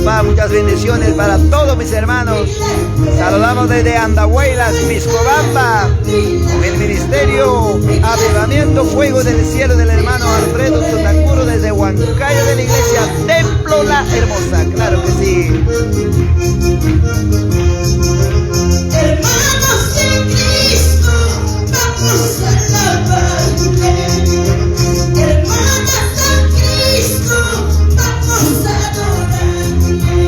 papá, muchas bendiciones para todos mis hermanos. Saludamos desde Andahuaylas, Piscobamba, con el ministerio Avivamiento Fuego del Cielo del hermano Alfredo Sotacuro desde Huancayo de la iglesia Templo La Hermosa. Claro que sí. Hermanos en Cristo, vamos a alabarle. Hermanas en Cristo, vamos a adorarle.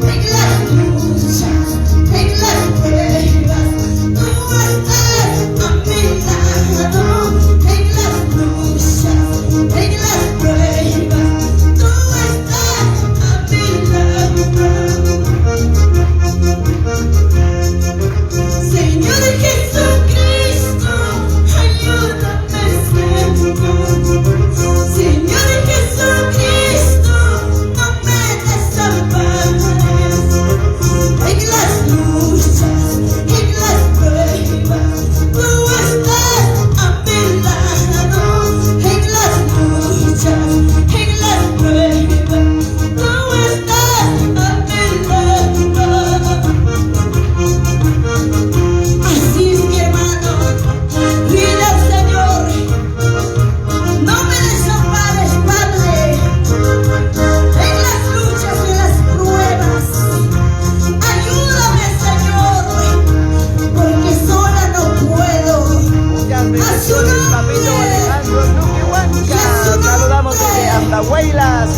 En las luchas, en las pruebas, tú estás a mi lado. En las luchas, en las pruebas, tú estás a mi lado. Señor Jesucristo, ayúdame siempre. Señor Jesucristo, no me desampares. En las luchas, en las pruebas, tú estás a mi lado. En las luchas, en las pruebas, tú estás a mi lado. Así es, mi hermano, dile al Señor, no me desampares, Padre, en las luchas y en las pruebas. Ayúdame, Señor, porque sola no puedo. Muchas bendiciones, papito Alejandro Duque Huanca. Saludamos desde Andahuaylas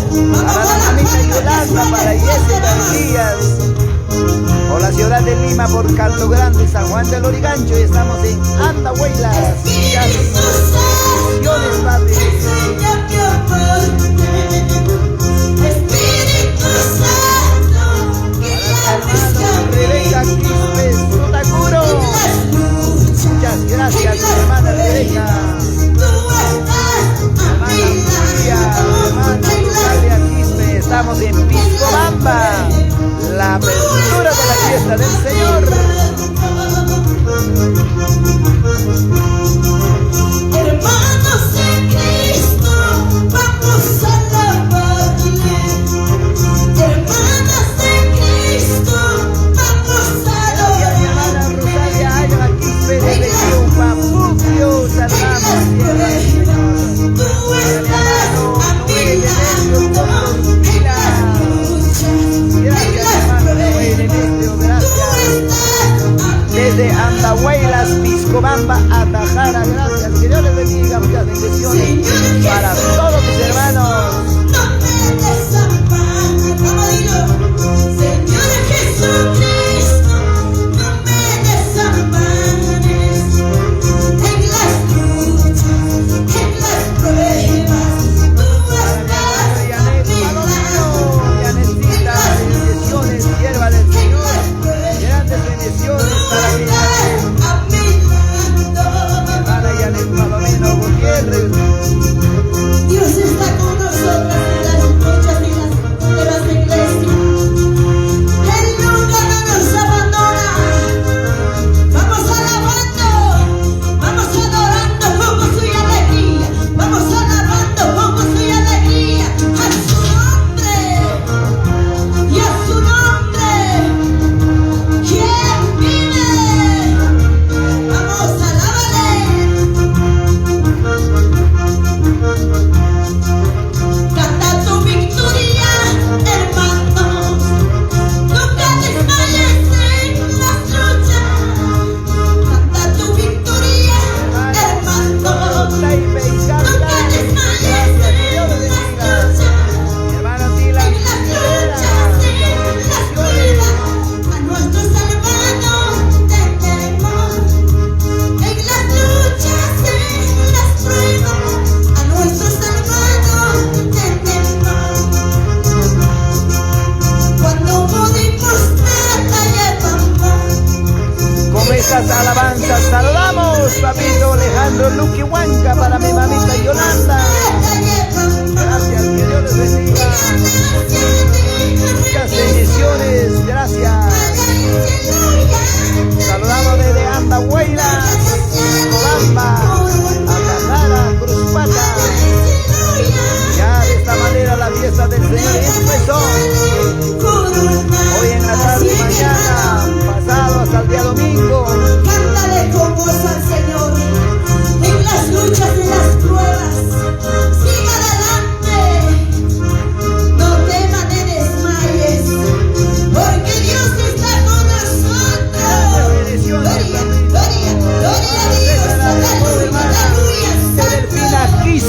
para la mamita Yolanda, para Jessica García. Por la ciudad de Lima, por Caldo Grande, San Juan del Lurigancho, y estamos en Andahuaylas. Espíritu Bendiciones, Santo, Padre. enséñame a amarte. Espíritu Santo, guía mis Rebeca caminos. Quispe Sotacuro. En las luchas, Muchas gracias, en las hermana Rebeca. tú estás a Hermana mi María, lado. hermana En Natalia Quispe. Estamos en Piscobamba, la apertura de la fiesta del Señor. Hermanos en Cristo.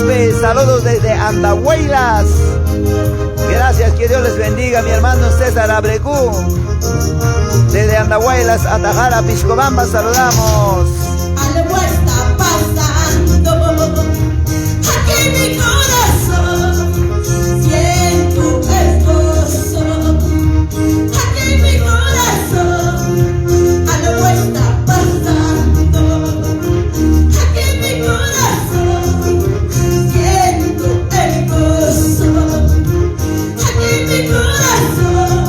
Guadalupe, saludos desde Andahuaylas. Gracias, que Dios les bendiga, mi hermano César Abrecú. Desde Andahuaylas, Atajara, Piscobamba, saludamos. Algo está pasando aquí en mi corazón. Siento el gozo aquí en mi corazón. Algo está pasando aquí en mi corazón. Siento el gozo aquí en mi corazón.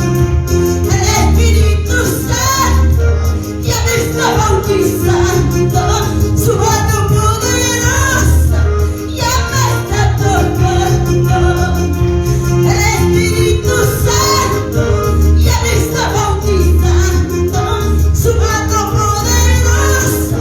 El Espíritu Santo ya me está bautizando. Su mano poderosa ya me está tocando. El Espíritu Santo ya me está bautizando. Su mano poderosa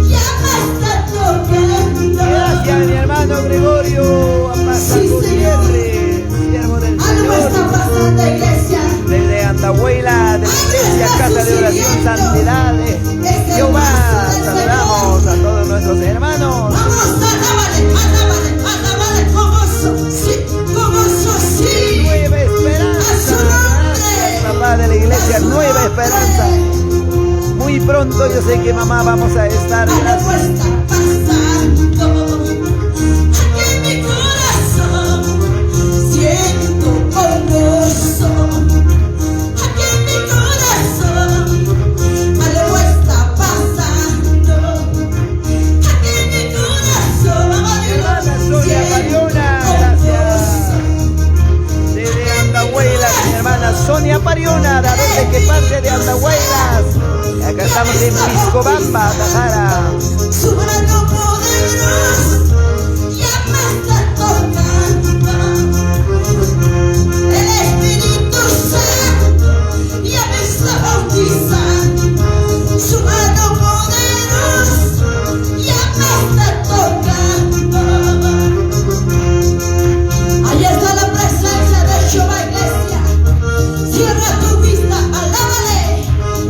ya me está tocando. Gracias, mi hermano Gregorio Apasa Sí, Gutiérrez, siervo del Algo está Señor. pasando, iglesia. Desde Andahuayla, de la Iglesia Casa de Oración Santidad de Jehová, saludamos a todos nuestros hermanos. Vamos, alábale con gozo, sí, con gozo, sí. Nueva esperanza, gracias, papá de la iglesia, nueva esperanza. Muy pronto, yo sé que mamá vamos a estar. Algo Gracias. está pasando aquí en mi corazón. Siento con gozo aquí en mi corazón. Algo está pasando aquí en mi corazón. Hermana Sonia Pariona, gracias. Desde Andahuaylas, mi hermana Sonia Pariona, ¿de dónde? ¿Qué parte de Andahuaylas? Acá estamos en Piscobamba, Atajara. Su mano poderosa ya me está tocando. El Espíritu Santo ya me está bautizando. Su mano poderosa ya me está tocando. Ahí está la presencia de Jehová, iglesia. Cierra tu vista, alábale,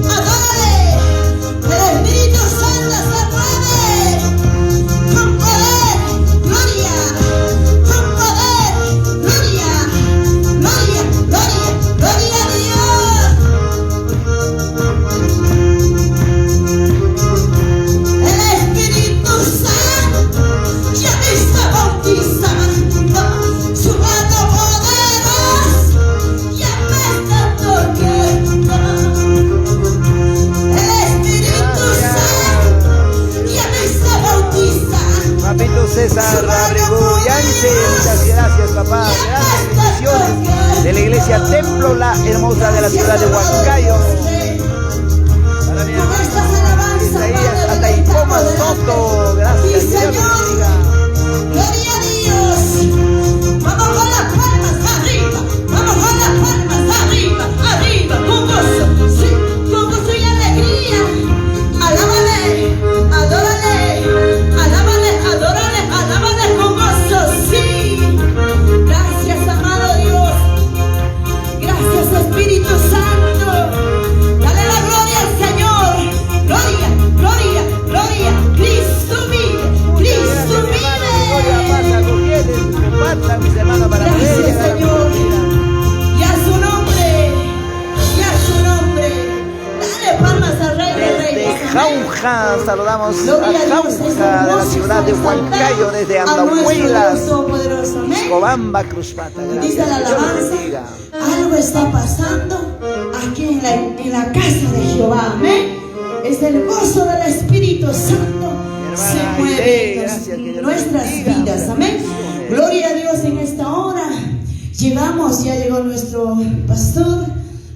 adórale. El Espíritu Santo se mueve con poder, gloria, con poder, gloria, gloria, gloria, gloria a Dios. El Espíritu Santo ya me está bautizando. Su mano poderosa ya me está tocando. El Espíritu Santo ya me está bautizando. Papito César Abrego Yance, muchas gracias, papá. Grandes bendiciones de la iglesia Templo La Hermosa de la ciudad de Huancayo. Para mi Con hermano estas alabanzas, Isaías Padre, Ataipoma dedicamos Soto, delante. gracias, Sí, Dios Señor. bendiga. Gloria a Dios. Vamos con las palmas arriba. Vamos con las palmas arriba, arriba, con gozo. Sí, con gozo y alegría. Alábale, adórale, alábale, adórale, alábale con gozo. Sí. Gracias, amado Dios. Gracias, Espíritu Santo. Dale la gloria al Señor. Gloria, gloria, gloria. Cristo vive, Cristo Gloria vive. pasa, Gutiérrez, compartan, mis hermanos, para Gracias, poder llegar a la Señor. vida. Y a su nombre, y a su nombre. Dale palmas al Rey de Desde Reyes. Jauja, saludamos Gloria a a Dios, es Jauja de la hermoso ciudad de exaltar Huancayo, desde a nuestro Andahuaylas, Dios todopoderoso. Amén. Piscobamba, Cruzpata. Y Gracias, dice la Dios los alabanza, bendiga. algo está pasando aquí en la casa de Jehová, amén. Es el gozo del Espíritu Santo se hermana mueve Aide, en gracias, que Dios nuestras bendiga. vidas, amén. Gloria a Dios en esta hora. Llegamos, ya llegó nuestro pastor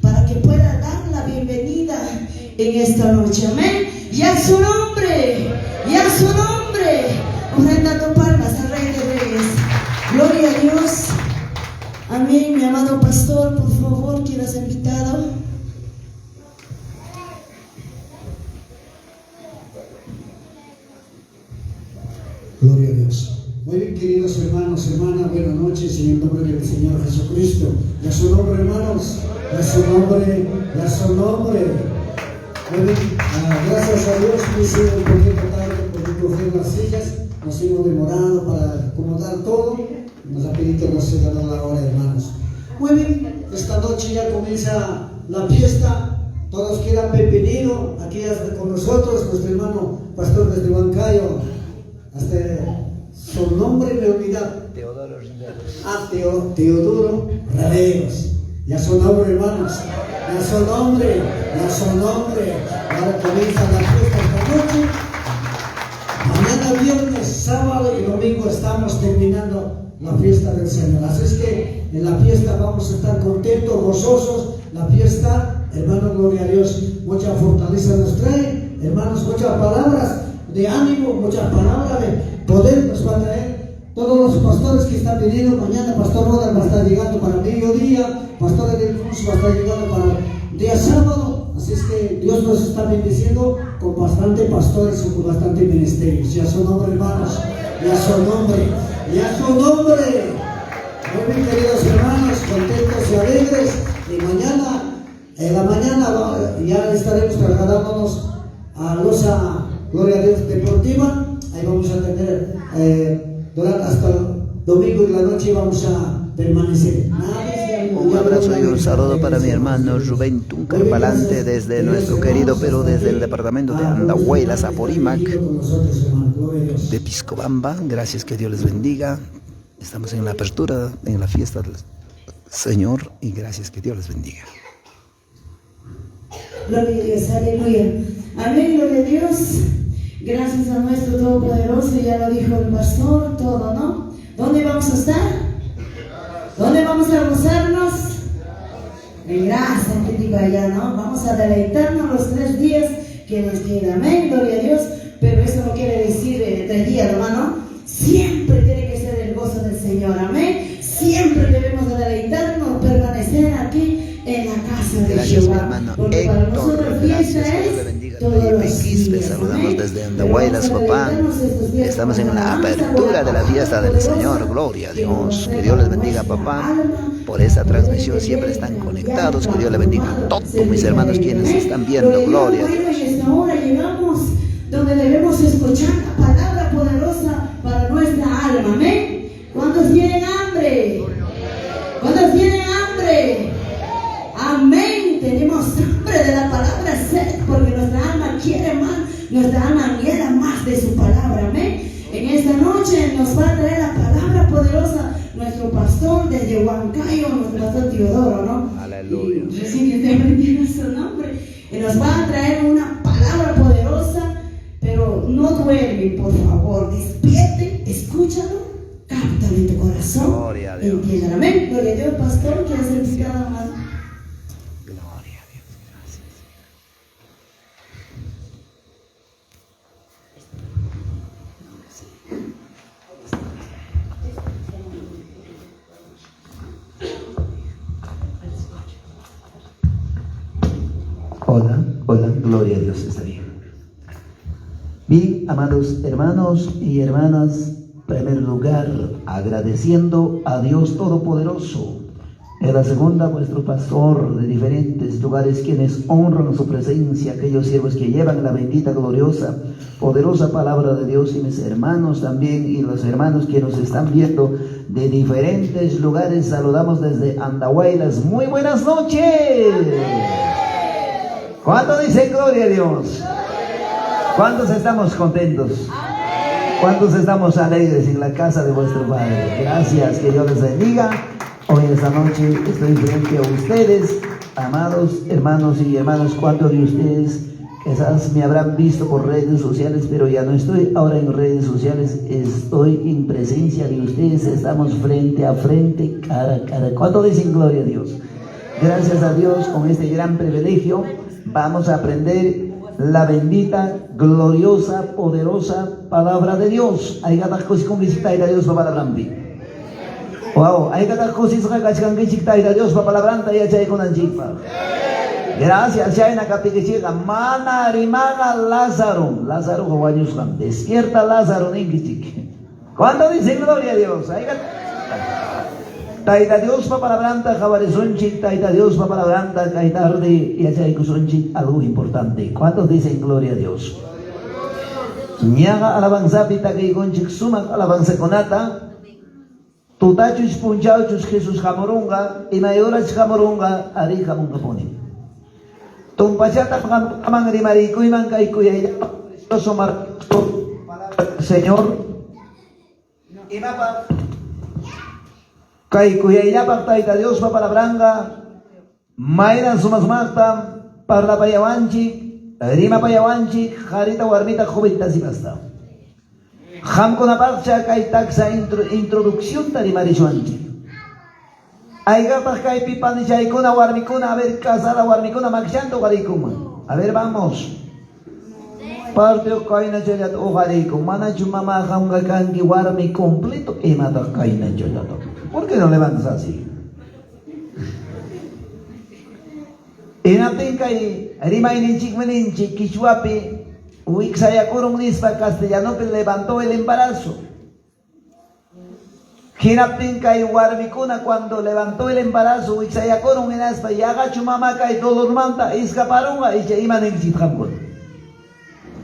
para que pueda dar la bienvenida en esta noche, amén. Y a su nombre, y a su nombre, ofrendando palmas al Rey de Reyes. Gloria a Dios. Amén, mi amado pastor, por favor, quieras invitado. Gloria a Dios. Muy bien, queridos hermanos, hermanas, buenas noches en el nombre del Señor Jesucristo. Y a su nombre, hermanos, y a su nombre, y a su nombre. Muy bien, gracias a Dios, me hice un poquito tarde por recoger las sillas, nos hemos demorado para acomodar todo. Nos rapidito nos se ganó la hora, hermanos. Muy bien, esta noche ya comienza la fiesta. Todos quieran bienvenido aquí con nosotros, nuestro hermano pastor desde Huancayo. Hasta su nombre me olvidado. Teodoro Riveros. Teodoro Riveros. Ya su nombre, hermanos. Ya su nombre. Ahora comienza la fiesta esta noche. Mañana viernes, sábado y domingo estamos terminando la fiesta del Señor. Así es que en la fiesta vamos a estar contentos, gozosos. La fiesta, hermanos, gloria a Dios, mucha fortaleza nos trae. Hermanos, muchas palabras de ánimo, muchas palabras de poder nos va a traer. Todos los pastores que están viniendo mañana, Pastor Rodas va a estar llegando para mediodía, Pastor Edelfonso va a estar llegando para el día sábado. Así es que Dios nos está bendiciendo con bastante pastores y con bastante ministerios. Ya su nombre, hermanos, ya su nombre. Muy bien, queridos hermanos, contentos y alegres. Y mañana, en la mañana, ya estaremos trasladándonos a Loza, gloria a Dios, deportiva. Ahí vamos a tener, hasta el domingo y la noche vamos a permanecer. Un abrazo y un saludo para mi hermano Rubén Tuncarpalante desde nuestro querido Perú, desde el departamento de Andahuaylas, Apurímac, de Piscobamba. Gracias, que Dios les bendiga. Estamos en la apertura, en la fiesta del Señor, y gracias, que Dios les bendiga. Gloria a Dios, aleluya. Amén, gloria a Dios. Gracias a nuestro Todopoderoso, ya lo dijo el pastor, todo, ¿no? ¿Dónde vamos a estar? ¿Dónde vamos a gozarnos? En gracia, que digo allá, ¿no? Vamos a deleitarnos los 3 días que nos quedan. Amén, gloria a Dios. Pero eso no quiere decir 3 días, hermano. Siempre tiene que ser el gozo del Señor. Amén. Siempre debemos de deleitarnos, permanecer aquí en la casa de Gracias, Jehová. mi hermano Porque para Héctor. nosotros Gracias, fiesta que Dios le es bendiga. todos los Quispe, días. saludamos Amén. desde Andahuaylas, papá. Estamos en la apertura de la fiesta del Señor. Gloria a Dios. Que Dios les bendiga, papá. Por esta transmisión siempre están conectados. Que Dios les bendiga a todos mis hermanos quienes están viendo. Gloria a Dios. En esta hora llegamos donde debemos escuchar la palabra poderosa para nuestra alma. Amén. ¿Cuántos tienen hambre? ¿Cuántos tienen hambre? Amén. Tenemos hambre de la palabra, sed, porque nuestra alma quiere más, nuestra alma anhela más de su palabra. Amén. En esta noche nos va a traer la palabra poderosa nuestro pastor desde Huancayo, nuestro pastor Teodoro, ¿no? Aleluya. Y recién estoy aprendiendo su nombre. Y nos va a traer una palabra poderosa, pero no duermen, por favor. Despierten, escúchalo, cáptalo en tu corazón. Gloria a Dios. Entiendan, amén. Gloria a Dios, pastor, que hace el cada más. Gloria a Dios. Gracias. Hola, gloria a Dios, está bien. Bien, amados hermanos y hermanas, en primer lugar, agradeciendo a Dios Todopoderoso. En la segunda, vuestro pastor de diferentes lugares, quienes honran su presencia, aquellos siervos que llevan la bendita, gloriosa, poderosa palabra de Dios, y mis hermanos también, y los hermanos que nos están viendo de diferentes lugares, saludamos desde Andahuaylas. Muy buenas noches. ¿Cuántos dicen gloria a Dios? ¿Cuántos estamos contentos? ¿Cuántos estamos alegres en la casa de vuestro Padre? Gracias, que Dios les bendiga. Hoy esta noche estoy frente a ustedes, amados hermanos y hermanas. ¿Cuántos de ustedes quizás me habrán visto por redes sociales, pero ya no estoy ahora en redes sociales, estoy en presencia de ustedes, estamos frente a frente, cara a cara? ¿Cuántos dicen gloria a Dios? Gracias a Dios, con este gran privilegio vamos a aprender la bendita, gloriosa, poderosa palabra de Dios. Hay que dar cosas como dice Dios para la wow, hay que dar cosas como dice Dios para la branta y echar con el chifa. Gracias, ya en la catequechiga, mana rimana Lázaro, Lázaro Juaños, despierta Lázaro, ninguichique. ¿Cuándo dicen gloria a Dios? Hay que Taita Dios pa palabranta, jabarizonchi, Taita Dios pa palabranta, Kaitardi, y allá hay algo importante. ¿Cuántos dicen gloria a Dios? Ñaga alabanzapi takaykunchik sumak alabanza konata. Tutachus punchauchus Jesús jamorunga, y mayoras jamorunga, ari jamunga poni. Tumpachata jaman rimarikuiman kaikuya, precioso maravilloso Señor. Y mapa kaikuya yapak taita Dios pa palabranga, mayran sumas marta, parla payawanchi, rima payawanchi, jarita warmita jovita sipasta. Hamkuna parcha kay taxa introducción tarimarishuanchi. Aigapa kay pipani chaykuna warmikuna, a ver casada warmikuna makchanto garikuma. A ver, vamos. Partio kaina cholat ojarikum. Mana chumama hamga kangi warmi completo emata kaina cholato. ¿Por qué no levantas así? Enatin kay rimayninchik meninchik kichwapi. Uixayakurun nispa castellano levantó el embarazo. Hinaptin kay warmikuna cuando levantó el embarazo, Uixayakurun inaspa yagachu mama kay dolor manta escaparunga y ya iman en sithamkun.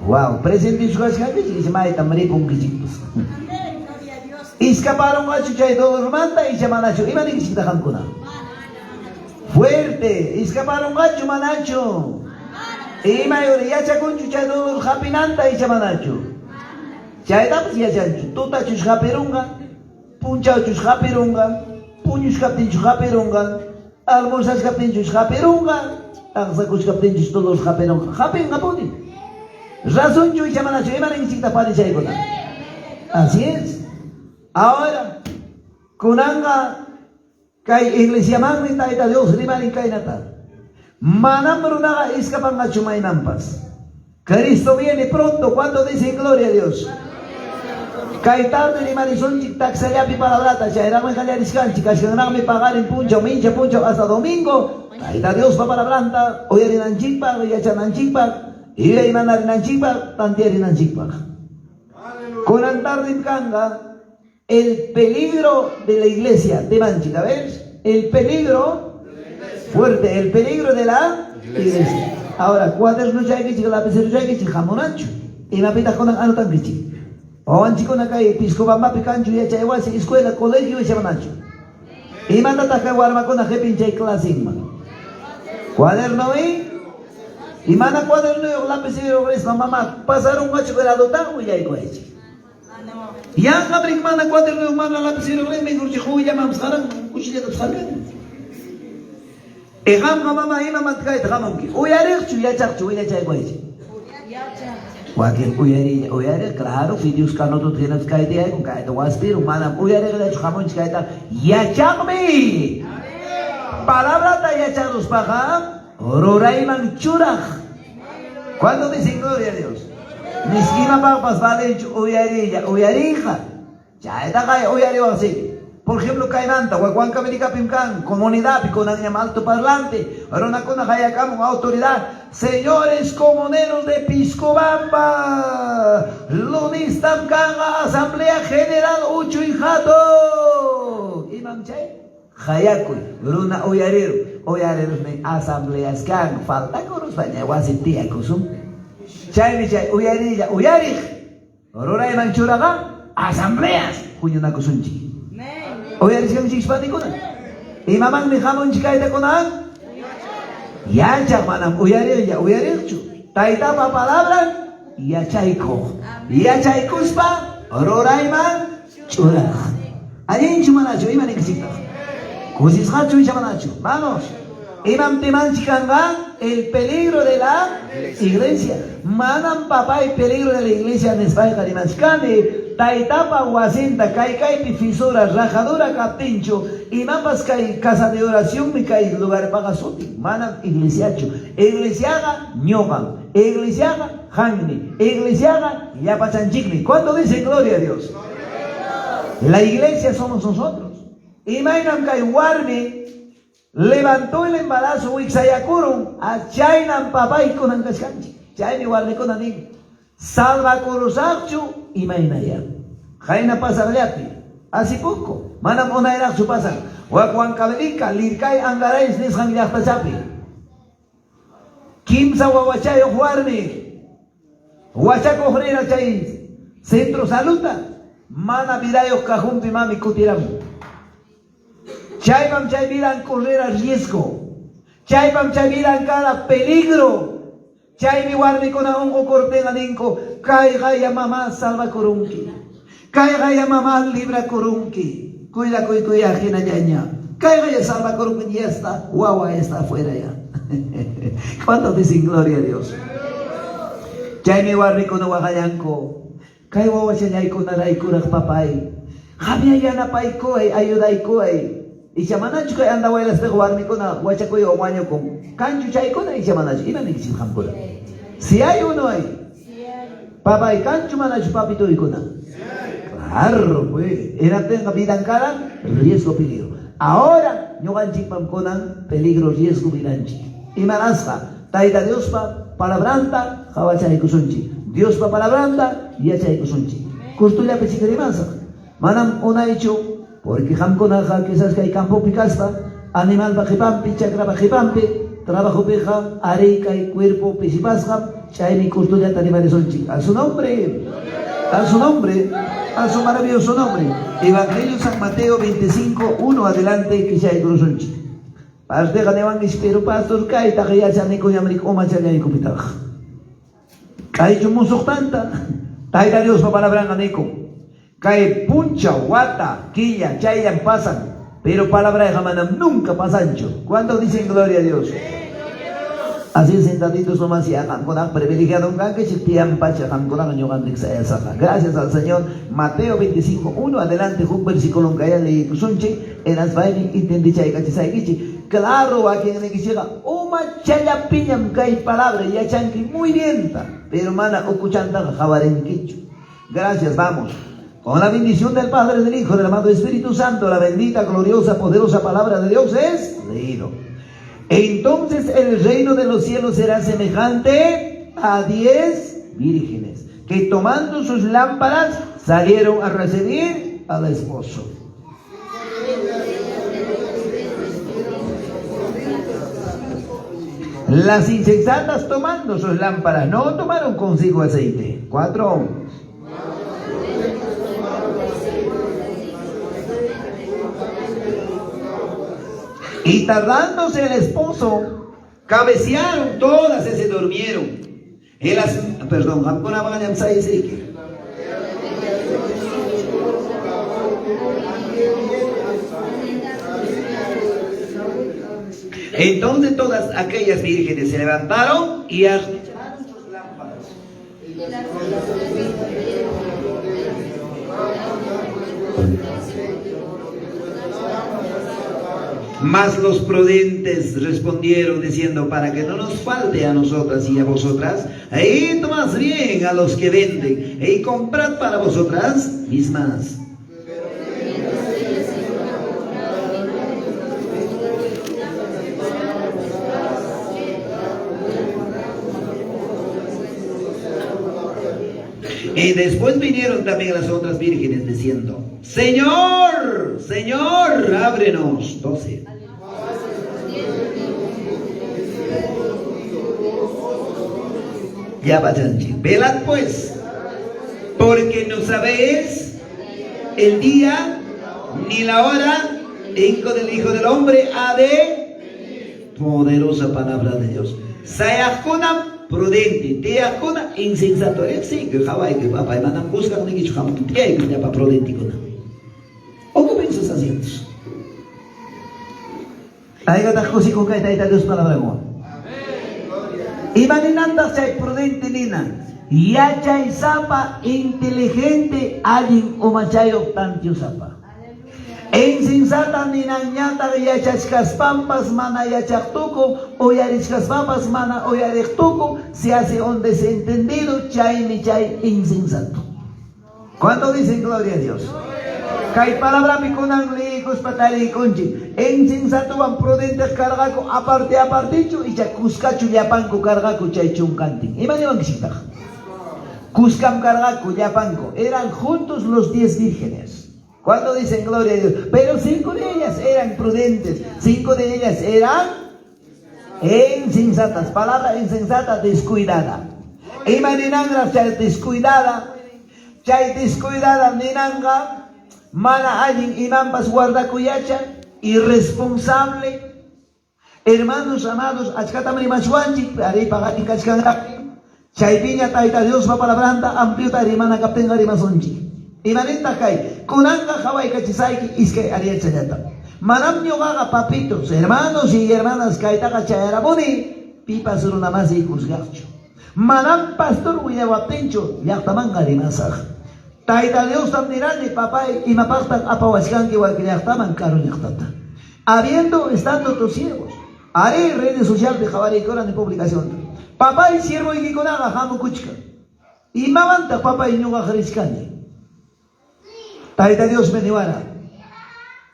Wow, presente shuashkapi y se maita maripun kichipus. Escaparunga chuchay dolor manta y chamanacho iman en sithamkuna. Fuerte, escaparunga chumanacho. Y mayoría chacun chuchador japinanta y chamanacho. Chaydam si achanchu. Tuta chus japirunga. Punchao chus japirunga. Puñus captin chus japirunga. Almorzas captin chus japirunga. Agzacus captin chus todos japirunga. Japin apuni. Razón chu y chamanacho. Iman en sita pari chaykona. Así es. Ahora, kunanga kay iglesia magnita ita Dios rimarin kay nata. Manam runaga escapan a chumainampas. Cristo viene pronto. ¿Cuándo dicen gloria a Dios? Kaitardo ni marizón chictac sayapi palabrata. Chairama jaleariscan chicas que no me pagar en puncho, mincha puncho hasta domingo. Kaita Dios va para planta. Hoy harinan chikpa, hoy achanan chikpa. Y hoy manarinan chikpa, tantiarinan chikpa. Con antardim kanga, el peligro de la iglesia. De manchica, ¿ves? El peligro fuerte, el peligro de la iglesia. Ahora, cuaderno ya que la pecera ya que jamonacho. Y me pita con anotan que o anchico na calle, piscobamba picancho y echa igual, escuela, colegio y chamanacho. Y manda taca guarma con la jepincha y clasigma. Cuaderno y manda cuaderno y la pecera mamá, pasaron un macho que la dotan y ya igual. Ya cabrik manda cuaderno y manda la pecera me gurchijo y llamamos jaran, cuchilla de jaran. Egam mama ima matkay tramamki. Uyarek chu ya chak chu ya chay koichi. Wakil uyarek claro videos kanoto tienes kay de con kay to waspir humana uyarek la chamon kay ta ya chakmi. Palabra ta ya chak los paja. Roraiman churaj. ¿Cuándo dicen gloria a Dios? Miskima papas vale uyarija. Ya está kay uyarek así. Por ejemplo, Caimanta, Huacuan Camérica Pimcan, comunidad, con alto parlante, Arona con Hayacamo, autoridad, señores comuneros de Piscobamba, Lunis Tamcanga, Asamblea General Uchu y Jato, Imam Chay, Hayacuy, Runa Oyarero, Asambleas Kang, falta con los bañaguas y tía Kusum, Chay, Uyarilla, Uyarij, Aurora Imam Churaga, Asambleas, Junyuna Kusunchi. Hoy eres que me chispati con él. Y mamá me jamón chicaita con él. Ya chamanam, uyare chu. Taita pa palabra, ya chaiko. Ya chaikuspa, roraiman, chura. Allí chumanacho, iman exista. Cusishacho y chamanacho. Vamos. Imam teman chicanga, el peligro de la iglesia. Manam papá, el peligro de la iglesia en España, Karimachkane. Taitapa guacinta, kai fisura, rajadura capincho, y mapas kai casa de oración me cae lugar para soti, mana iglesiacho, iglesiaga ñogan, iglesiaga hangni, iglesiaga yapachanchikni. ¿Cuándo dice gloria a Dios? La iglesia somos nosotros. Y mainam kai warmi levantó el embarazo wixayakurum a chaynam papay con ankaskanchi, chayni warmi con anig. Salva Corosarchu y Mainaya. Jaina pasarleati. Así poco. Manam onaira su pasan. Wakuan Kabelika, Lirkai Angarais Nishan Yapachapi. Kimsa Wawachayo Juarmi. Huachaco Jorera chay centro saluta. Mana virayo cajumpi mami kutiramu. Chaybam chay viran correr riesgo. Chaybam chay viran cada peligro. Chaymi warmi kona ongo cortena ninko. Kaya mamá salva korunki. Kaya mamá libra korunki. Cuida ajena yaña. Kaya salva korunki ya está. Guagua está afuera ya. ¿Cuántos dicen gloria a Dios? Chaymi warmi kona wagayanko. Kay wawa siya ko na raikurag papay. Kami ayana pay ko ay ayuday ko ay. Isyamanach ko ay andaway las de warmi ko na wacha ko yung omanyo kong. Kancho chay ko na isyamanach. Ina nagsisilham ko na. Si ay uno ay. Papay kancho manach papitoy ko na. Claro, pues. Erate nga bidang karan, riesgo peligro. Ahora, nyo kanchipam ko ng peligro, riesgo bidanchi. Imanasca, taita Dios pa, palabranta, hawachay kusunchi. Dios pa palabranta, yachay kusunchi. Kustulia pesikarimansa. Manam una hecho, porque jamconaja, quizás que hay campo picasta, animal bajipampi, chakra bajipampi, trabajo peja, areca y cuerpo pesipasja, chaini kustulia animales sonchi. A su nombre, a su nombre, a su maravilloso nombre. Evangelio San Mateo 25, 1 adelante, que chay grosonchi. Parte ganewan espero pastor kai, takaya chaniko yamrik oma chaniko pitaj. Kay chumusok tanta, tayo Dios pa palabra aneko. Kay puncha, wata, quilla, chayan pasan, pero palabra de Jamanam nunca pasancho. ¿Cuántos dicen gloria a Dios? Así sentaditos nomás y hagan con el privilegiado un gan que se tian pacha con el año gracias al Señor. Mateo 25, 1 adelante, un versículo que haya leído sunche, en las vainas intendí chay cachisay. Claro, a quien le quisiera, uma chaya piñam kay palabra, ya chanqui muy bien, pero mana okuchanta jabaren quicho. Gracias, vamos. Con la bendición del Padre, del Hijo, del amado Espíritu Santo, la bendita, gloriosa, poderosa palabra de Dios es leído. Entonces el reino de los cielos será semejante a 10 vírgenes que tomando sus lámparas salieron a recibir al esposo. Las insensatas tomando sus lámparas no tomaron consigo aceite. 4. Y tardándose el esposo, cabecearon todas y se durmieron. Perdón, entonces todas aquellas vírgenes se levantaron y echaron sus lámparas. Mas los prudentes respondieron diciendo, para que no nos falte a nosotras y a vosotras, id más bien a los que venden y comprad para vosotras mismas. Y después vinieron también las otras vírgenes diciendo, Señor, Señor, ábrenos. 12. Ya vayan, velad pues, porque no sabéis el día ni la hora en que el Hijo del Hombre ha de poderosa palabra de Dios. Sayakuna prudente, teakuna insensato. Sí, que Hawaii, que papá y mandan buscan un equipo jamón, que ya para prudente kuna. Ocupen sus asientos. Ahí está José con que está Dios palabra como. Imaninandas chay prudente nina, ya chay sapa inteligente alguien o machayo tantio sapa. Insensata ninañata yachachkas pampas mana yachaktuko o yarichkas pampas mana o yariktuko se hace un desentendido chay ni chay insensato. ¿Cuánto dicen gloria a Dios? Kay palabra mi kunan leikos patali kunchi. Insensato van prudentes cargaco aparte aparticho y chakuscachu yapanco cargaco chay chuncanti. Imani van kisita. Cuscam cargaco yapanco. Eran juntos los 10 vírgenes. ¿Cuándo dicen gloria a Dios? Pero 5 de ellas eran prudentes, 5 de ellas eran insensatas. Palabra insensata, descuidada. Imaninangra chay descuidada ninanga, mana allin imampas guardacuyacha, irresponsable. Hermanos amados, achkata marimachuanchi, ari pagati kachkanraki, chay piña taita Dios va palabranta, ampliota arimana captenga arimasonchi. Imanita kay, kunanga hawai kachisaiki, iske ariel chayata. Manam ñogaga papitos, hermanos y hermanas kaitaga chayarabuni, pipa suruna más y juzgacho. Manam pastor huyawatencho, yaktamanga rimasaj. Taita Dios tamnirani, papay, y mapastan apawaskanki wakilaktaman karo yaktata. Habiendo, estando tus siervos, haré redes sociales de Javari Coran de publicación. Papay siervo y kikonaga jamu kuchka. Y mamanta papay ñuga jariskani. Taita Dios me niwara.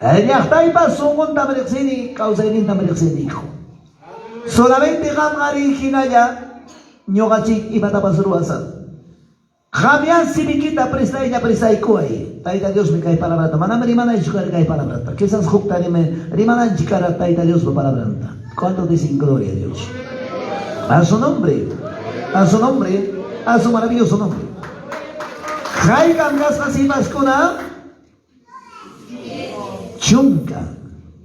El yaktaipa songon tamerexini, causainin tamerexini hijo. Solamente gamari hinaya, ñogachik y matapasuruasa. Jamian simikita presta ella presta y kuai. Taita Dios me cae palabrata. Manam rimana y chukar cae palabrata. Que esas jukta rimana y chikara taita Dios me palabrata. ¿Cuánto dicen gloria a Dios? A su nombre. A su nombre. A su maravilloso nombre. Jaigam gasas y vascuna. Chunka.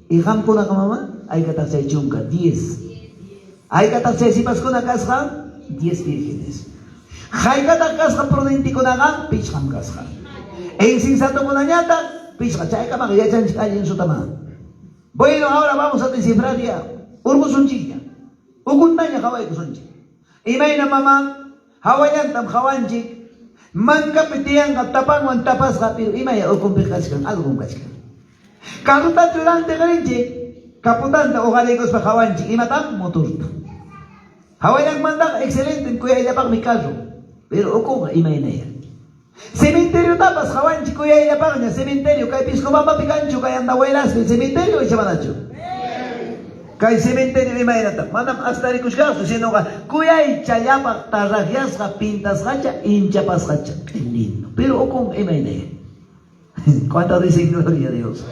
Y jamkuna kamama. Hay que taxar chunka. 10. Hay que taxar si vascuna casja. 10 vírgenes. Jaigata casja prudenti kunaga. Picham casja. E insensato kunañata. Picham. Chaika magayachan en su tama. Bueno, ahora vamos a descifrar ya. Urmus un chica. Ukuntaña Hawaii kusunchi. Imaina mamá. Hawaiian tam Hawanchi. Manka pitian tapan wan tapas rapiro. Imaya ukumpichkan. Algo kumpachkan. Karuta durante grinche. Kaputanta o galegos pa Hawanchi. Imatam motorta. Hawaiian manda excelente. Kuya ilapak mi carro. Pero okunga imaina ya. Cementerio tapas Hawanchi kuya ilapak niya. Cementerio kay Piscobamba picancho kay andahuelas. Cementerio y chabanacho. Kay cementerio imainata. Manam hasta rikushkasu sino ka kuyay chayapak tarragyasqa pintasqacha hinchapasqacha. Lindo. Pero okong imainaya. ¿Cuánto dicen gloria a Dios?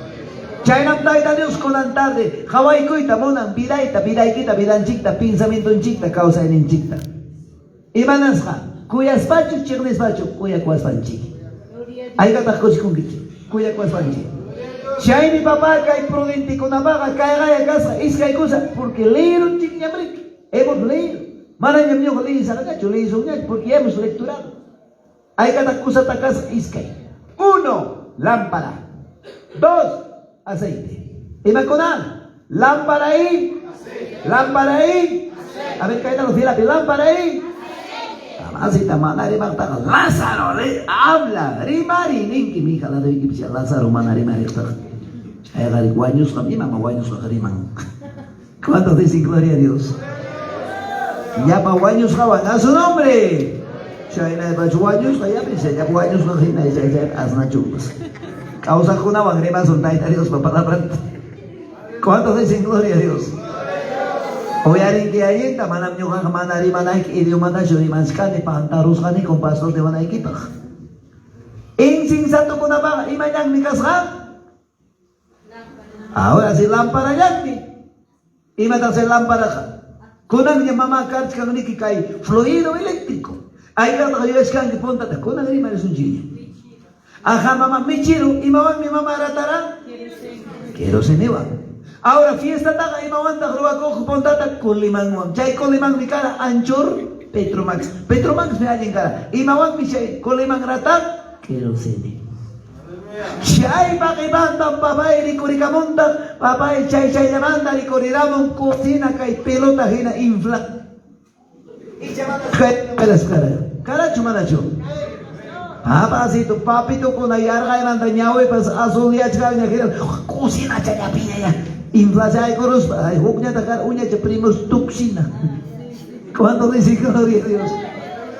Chaynam taita Dios kunan tarde. Hawaii kuita monan vidaita vidaykita vidanchikta pensamientonchikta causaninchikta. Imanasqa kuyaspachu chignespachu kuyakuaspanchik. Aykataq kuchikunkichi. Kuyakuaspanchik. Chay mi papá kay prudente con amaga kay gaya casa es kay cosa porque leyeron chiñamrik hemos leído mana ñamño leí sagacho leí soñar porque hemos lecturado hay cada cosa ta casa es kay 1 lámpara 2 aceite y maconal lámpara y a ver kay los fila lámpara y así tamana remata Lázaro habla rimari ninki mi hija la de que Lázaro manari mari está hay guaños también mamá guaños gariman. ¿Cuántos dicen gloria a Dios? Ya pa guaños jaban a su nombre. Chayna pa guaños ya prisa ya guaños no hina ya asnachus. Causa kuna bangrema son taita Dios pa palabra. ¿Cuántos dicen gloria a Dios? Hoy alguien que hay esta manam ñoja manari manaik idioma da shori manskani pantarus gani con pastor de manaikita. Insensato kuna ba imayang mi kasga. Ahora si lámpara yakni. Imata lámpara. Kunan ya mamá karch kan ni kai fluido eléctrico. Ay la es kan que ponta kunan ni mares un chillo. Ajá mamá michiru y mamá mi mamá ratara. Quiero se neva. Ahora fiesta taga y mamá ta roba cojo ponta con limán. Chay con limán mi cara anchor Petromax. Petromax me hallen cara. Y mamá mi chay con limán rata. Quiero se neva. Chay pakibanda papay ricuricamonta papay chay llamanda ricuriramos cocina kay pelota hina infla y llamanda kay pelas caracho manacho papacito papito con ayarga y manda ñawe pas azul ya chaya hina cocina chaya piña ya infla chay coros ay huknya takar uña che primos tuxina cuando dice gloria a Dios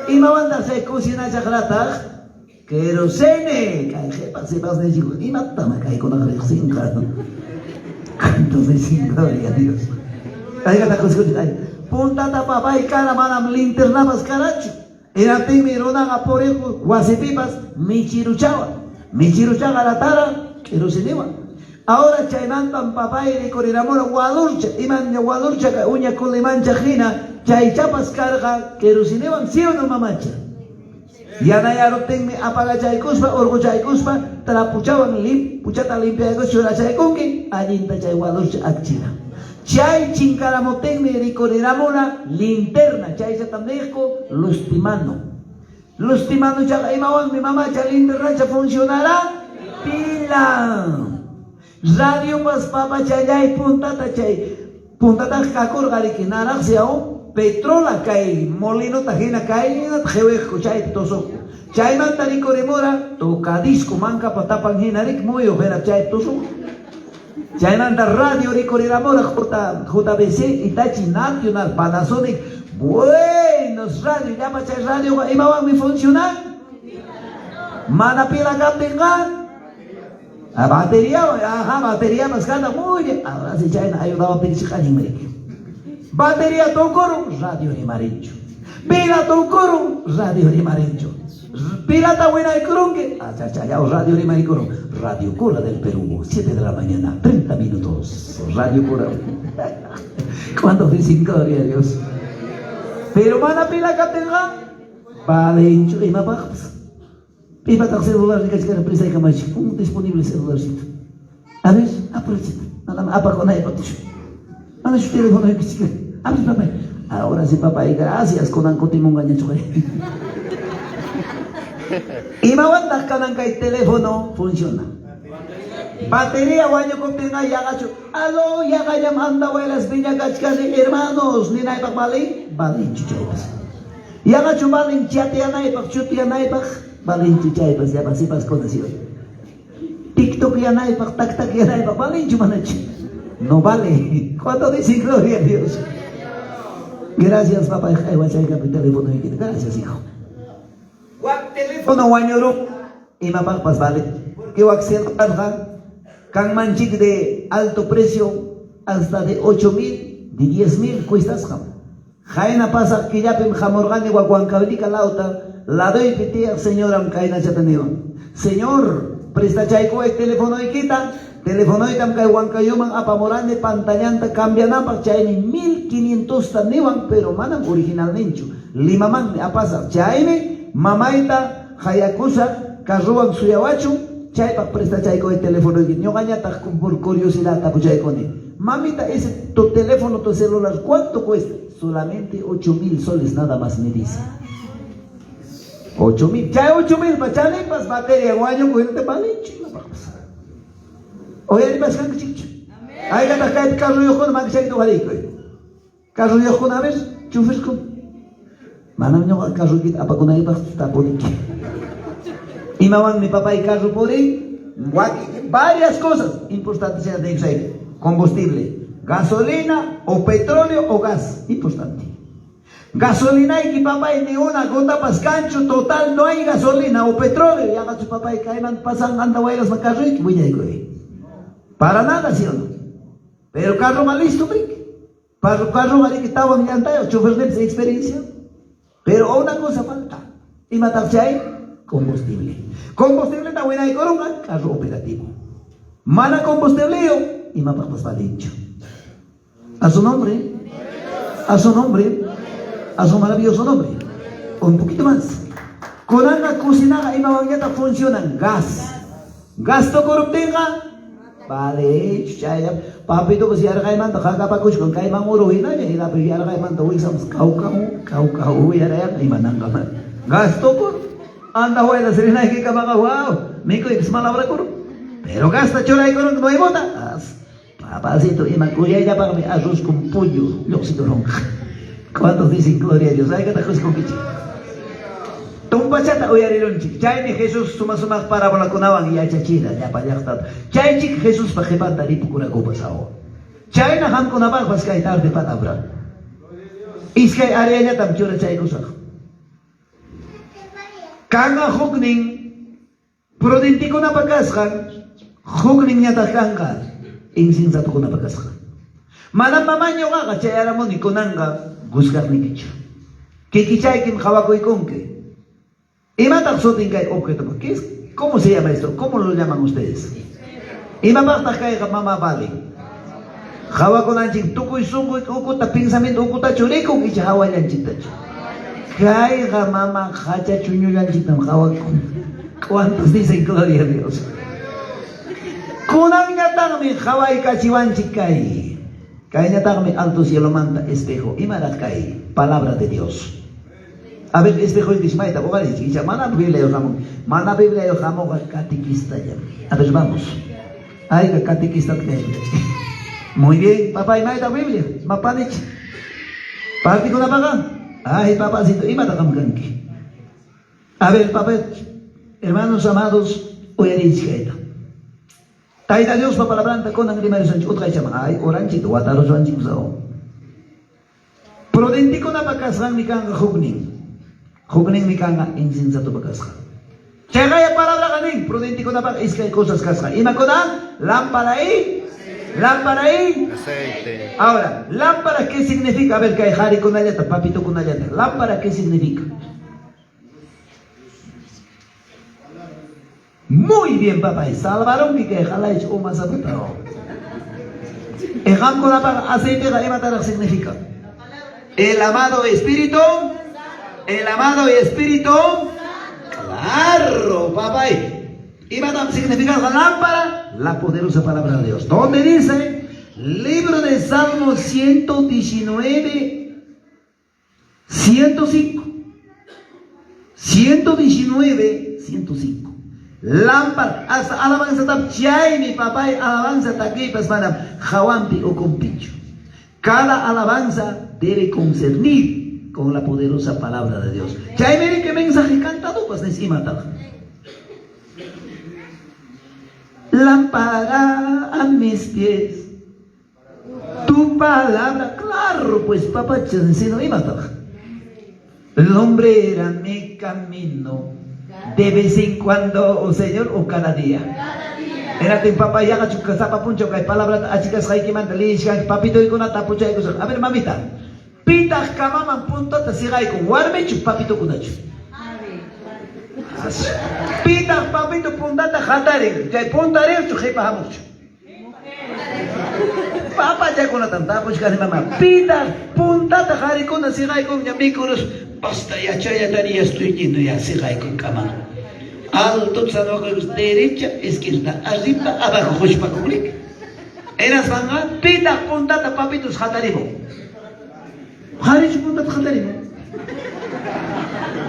y mamanda chay cocina chagrata Querosene, kay jepa se vas de chico y mata me cae con la sin claro. Entonces sin gloria a Dios. Ay gata coscucha ay. Punta ta papá y cara manam linterna pas caracho. Era ti mirona a por el guasipipas michiruchawa la tara querosenewa. Ahora chaymantan papá y corriramora guadurcha iman guadurcha uña con limancha jina Chay chapas carga querosinewan sí o no mamacha. Yanayaruptinmi apagachaykuspa urquchaykuspa trapuchawan puchata limpiaykus churachaykunki allinta chay walurcha akchina. Chay chinkaramutinmi rikuriramuna linterna chaychatam niqku lustimano. Lustimano chaqa imawanmi mamacha linternacha funcionará pila. Radio pas papa chayay puntata kakurqa riki naraqsiaw petrola kay molino tajina kay jewejo chay toso chay manta rikurimura tocadisco manca patapan hinarik muy ojera chay toso chay manta radio rikuriramura JBC Itachi Nacional Panasonic buenos radio llama chay radio imawan mi funcionar mana pila kaptengan a batería más gana muy bien ahora si chay na ayudaba a pedir si batería tocoro, radio Rimarencho. Pila tocoro, radio Rimarencho. Pila tabuena y crunque, achachayao, radio Rimaricoro. Radio Cura del Perú, 7 de la mañana, 30 minutos. Radio Cura. ¿Cuántos dicen gloria a Dios? Pero mana pila catenga, Valencho y mapajas. Pipa tak celular ni kasih prisa y kamachi. Disponible celularcito. A ver, aprovecha. Nada más apa con ahí patus. Mana su teléfono que sigue. Abres papá. Ahora sí papá y gracias con ancotimungaña choy. Y mawanda kanan kay teléfono funciona. Batería guayo con tenga yagacho. Aló yagayam anda huelas viña gachkani hermanos ni naipak balin balin chuchaypas. Yagacho balin chate anaipak chuti anaipak balin chuchaypas ya pasipas conexión. TikTok anaipak tak anaipak balin chumanach. No vale. ¿Cuánto dice gloria a Dios? Gracias, papá. Teléfono. Gracias, hijo. ¿Cuál teléfono guañoro? Y papá, pues vale. ¿Qué va a ser? Can manchik de alto precio hasta de 8,000, de 10,000 cuestas. Jaina pasa que ya pim jamorgani guacuancablica lauta. La doy pitea, señor Amcaina Chataneo. Señor, presta chayco el teléfono y quita. Telefono itam kay Huancayoman apamorande pantallanta cambianapak chaymi 1,500 taniwan pero manam originalmente limaman me apasa chaymi mamaita hayakusa carruan suyawachu chaypak presta chayko el teléfono y ñogañata por curiosidad tapuchaykoni mamita ese tu teléfono tu celular ¿cuánto cuesta? Solamente 8,000 soles nada más me dice 8,000 chay 8,000 pachalipas batería guayo cuente palinchi oye, ¿qué pasa? Ahí está acá el carro yo con más que se quedó carro yo con a ver, chufes con. Manam yo el carro que apa con ahí para estar por aquí. Y mamá, mi papá y carro por ahí, varias cosas importantes en el ahí. Combustible, gasolina o petróleo o gas, importante. Gasolina y que papá y ni una gota pascancho total no hay gasolina o petróleo. Ya va su papá y caen pasan anda guayas para carro y que voy a ir. Para nada, ¿sí o no? Pero carro mal listo, brick. Carro mal que estaba en llanta, chofer de experiencia. Pero una cosa falta. Y matar chay, combustible. Combustible está buena y corona, carro operativo. Mala combustible yo, y mapas pues va dicho. A su nombre, a su nombre, a su maravilloso nombre. Un poquito más. Con la cocinada y mabañeta funcionan gas. Gasto corruptenga. Vale, chaya. Papito pues ya regañan manta jaga pakuch con kai manguro hina ya hila pe ya regañan manta uy sams kau ya regañan imanang kaman. Gasto por anda hoy la serena que kamaga wow. Miko ips malabra por. Pero gasta choray con no hay bota. Papacito y macuya ya para mi arroz con pollo. Yo sí dorong. ¿Cuántos dicen gloria a Dios? Ay que tajos con kichi. Tumpachata uyariron chik. Chay ni Jesús suma parábola kunawan ya chachira ya payakta. Chay chik Jesús pa jepan dari pukura ko pasaw. Chay na ham kunabang pas kay tarde patabra. Iskay area niya tam chura chay kusak. Kanga hugning prodinti ko na pagkaskan hugning niya takangka insing sa to ko na pagkaskan. Manamamanyo ka chay aramon ni kunanga guskak ni kicho. Kikichay kim kawakoy kongke. Y mata sotin kay objeto. ¿Cómo se llama esto? ¿Cómo lo llaman ustedes? Y mamá está kay mamá vale. Hawa kunanchik tukuy sunkuy ukuta pensamiento ukuta churikun icha hawallanchiktachu. Kayqa mama hacha chuñullanchiktam hawakun. ¿Cuántos dicen gloria a Dios? Kunanñataqmi hawaykachiwanchik kay. Kayñataqmi alto cielo manta espejo. Imaraq kay palabra de Dios. A ver, espejo y dismaita, bogalich, y mana Biblia yo jamón. Mana Biblia yo jamón catequista ya. A ver, vamos. Ay, catequista que muy bien, papá y maita Biblia. Mapanich. Parti con la paga. Ay, papacito, y mata camcanqui. A ver, papá, hermanos amados, hoy eres caída. Taita Dios, papá la planta con angrimarios sancho. Otra chama. Ay, oranchito, guataros anchos. Prodentico na pakasran mi kanga hugning. Hugning mi kanga insensato pakasran. Chegaya palabra kaning, prudentico na pak iskay cosas kasra. Ima ko na, lámpara ahí. Lámpara ahí. Aceite. Ahora, lámpara, ¿qué significa? A ver, que hay jari con allata, papito con allata. Lámpara, ¿qué significa? Muy bien, papá. Salvaron que jala hecho un más apretado. Ejam con la paga, aceite, la matara significa. El amado Espíritu. El amado Espíritu. Claro, papá. Y madame significa la lámpara, la poderosa palabra de Dios. ¿Dónde dice? Libro de Salmo 119, 105. 119, 105. Lámpara, hasta alabanza tap chay mi papá, alabanza aquí pues madame, jawampi o compicho. Cada alabanza debe concernir con la poderosa palabra de Dios. Chay mire que mensaje cantado pues encima tal. Lámpara a mis pies, tu palabra, claro, pues papá, chasino y mata. El hombre era mi camino, de vez en cuando, oh Señor, o cada día. Era tu papá, ya gacho, casapa, puncho, que hay palabra, a chicas, hay que mantener, papito, y con la tapucha, y cosas. A ver, mamita, pita, camaman, punto, te siga, y con guarmecho, papito, cunacho. Pita papito puntata jatare, ya puntare su jepa hamucho. Papa ya con la tanta pues casi mamá. Pita puntata jari con la sigai con ya micuros, basta ya chaya tani estoy yendo ya sigai con cama. Alto sano con derecha, izquierda, arriba, abajo, jushpa culic. Eras manga, pita puntata papitos jatarimo. Jari puntata jatarimo.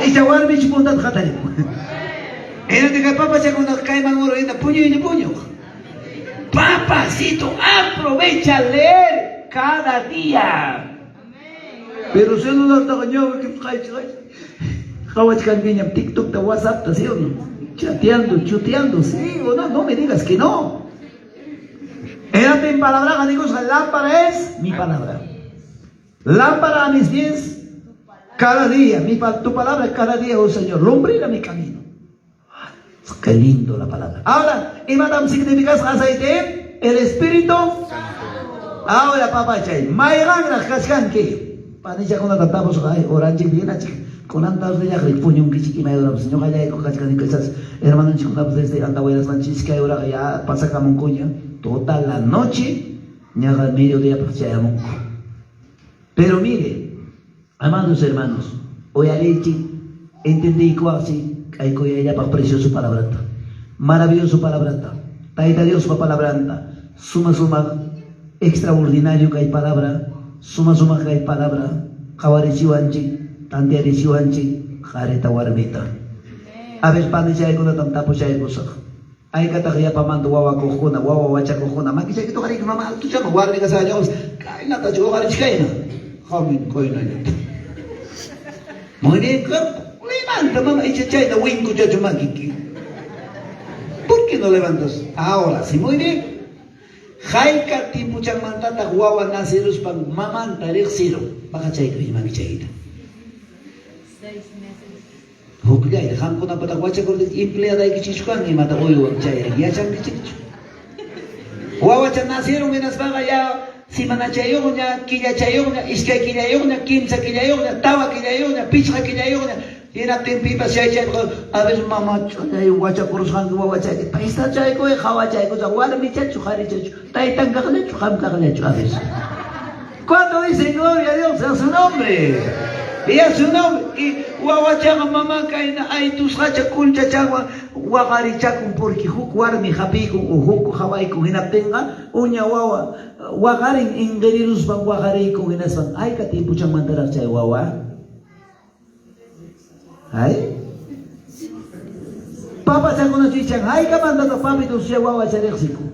Ella guarda mi punta de jatari. Era de que papá se cuando cae mangoro y puño y puño. Papacito, aprovecha a leer cada día. Pero si no lo está ganando, que cae. Jawach cangueña, TikTok, WhatsApp, ¿sí o no? Chuteando, sí o no, no me digas que no. Era en palabra, digo, la lámpara es mi palabra. Lámpara a mis pies. Cada día, tu palabra cada día, oh Señor, lumbrera mi camino. Qué lindo la palabra. Ahora, ¿y madame significa aceite? El Espíritu. Ahora, papá, chay. Maigan la cascan que. Panicha con la tatamos, orange, bien, con antas de ya, puño un kichiki, me adora, señor, allá, con cascan y casas, hermano, chicos, desde Andahuaylas, Manchisca, y ahora ya pasa Camoncuña, toda la noche, ni al mediodía, pues ya llamo. Pero mire, amados hermanos, hoy a leche, entendí que hay que ella para precioso palabrata, maravilloso palabrata, taita Dios para palabranta, suma, extraordinario que hay palabra, suma que hay palabra, javareciwanchi, tantiareciwanchi, jareta guarbita. A ver, padre, ya hay con la tantapo, ya hay cosa. Hay que atajar para mando guava cojona, guava guacha cojona, más que se quitó cariño, mamá, tú llamas guardia, que ya cae nada, yo guardia, cae joven, coina. Muy bien, levanta, mamá, y chayna, winco, chacho, maquiqui. ¿Por qué no levantas? Ahora sí, muy bien. Jaika, tiempo, chamantata, guava, naceros, pan, mamá, tarek, cero. Baja chayka, y mami chayita. 6 meses. Hukla, y ham kuna pata guacha, con empleada, y que chichuan, y mata, oye, chayra, y achan, que chichu. Guava, chan, nacieron, menas vaga, ya. Simana chayogna, killa chayogna, iskay killayogna, kimsa killayogna, tawa killayogna, pichqa killayogna, Hinaptin pipas chay a veces mamá chay wachakurusqanki wawa chayki paysta chayku hawa chayku warmi chachu qhari chachu taytan kaqllachu qam kaqllachu a veces. Cuando dicen gloria a Dios a su nombre y a su nombre y wawachaqa mamá kayna ay tusqacha kunchachawan waqarichakun porque huk warmi hapikun o huk hawaykun hinaptinqa uña wawa waqarin inqiriruspan waqarikun hinaspan ayka timpuchan mandaraq chay wawa. Ay, papa se conoce, ay, que mandando papi tu se guau a Charexico.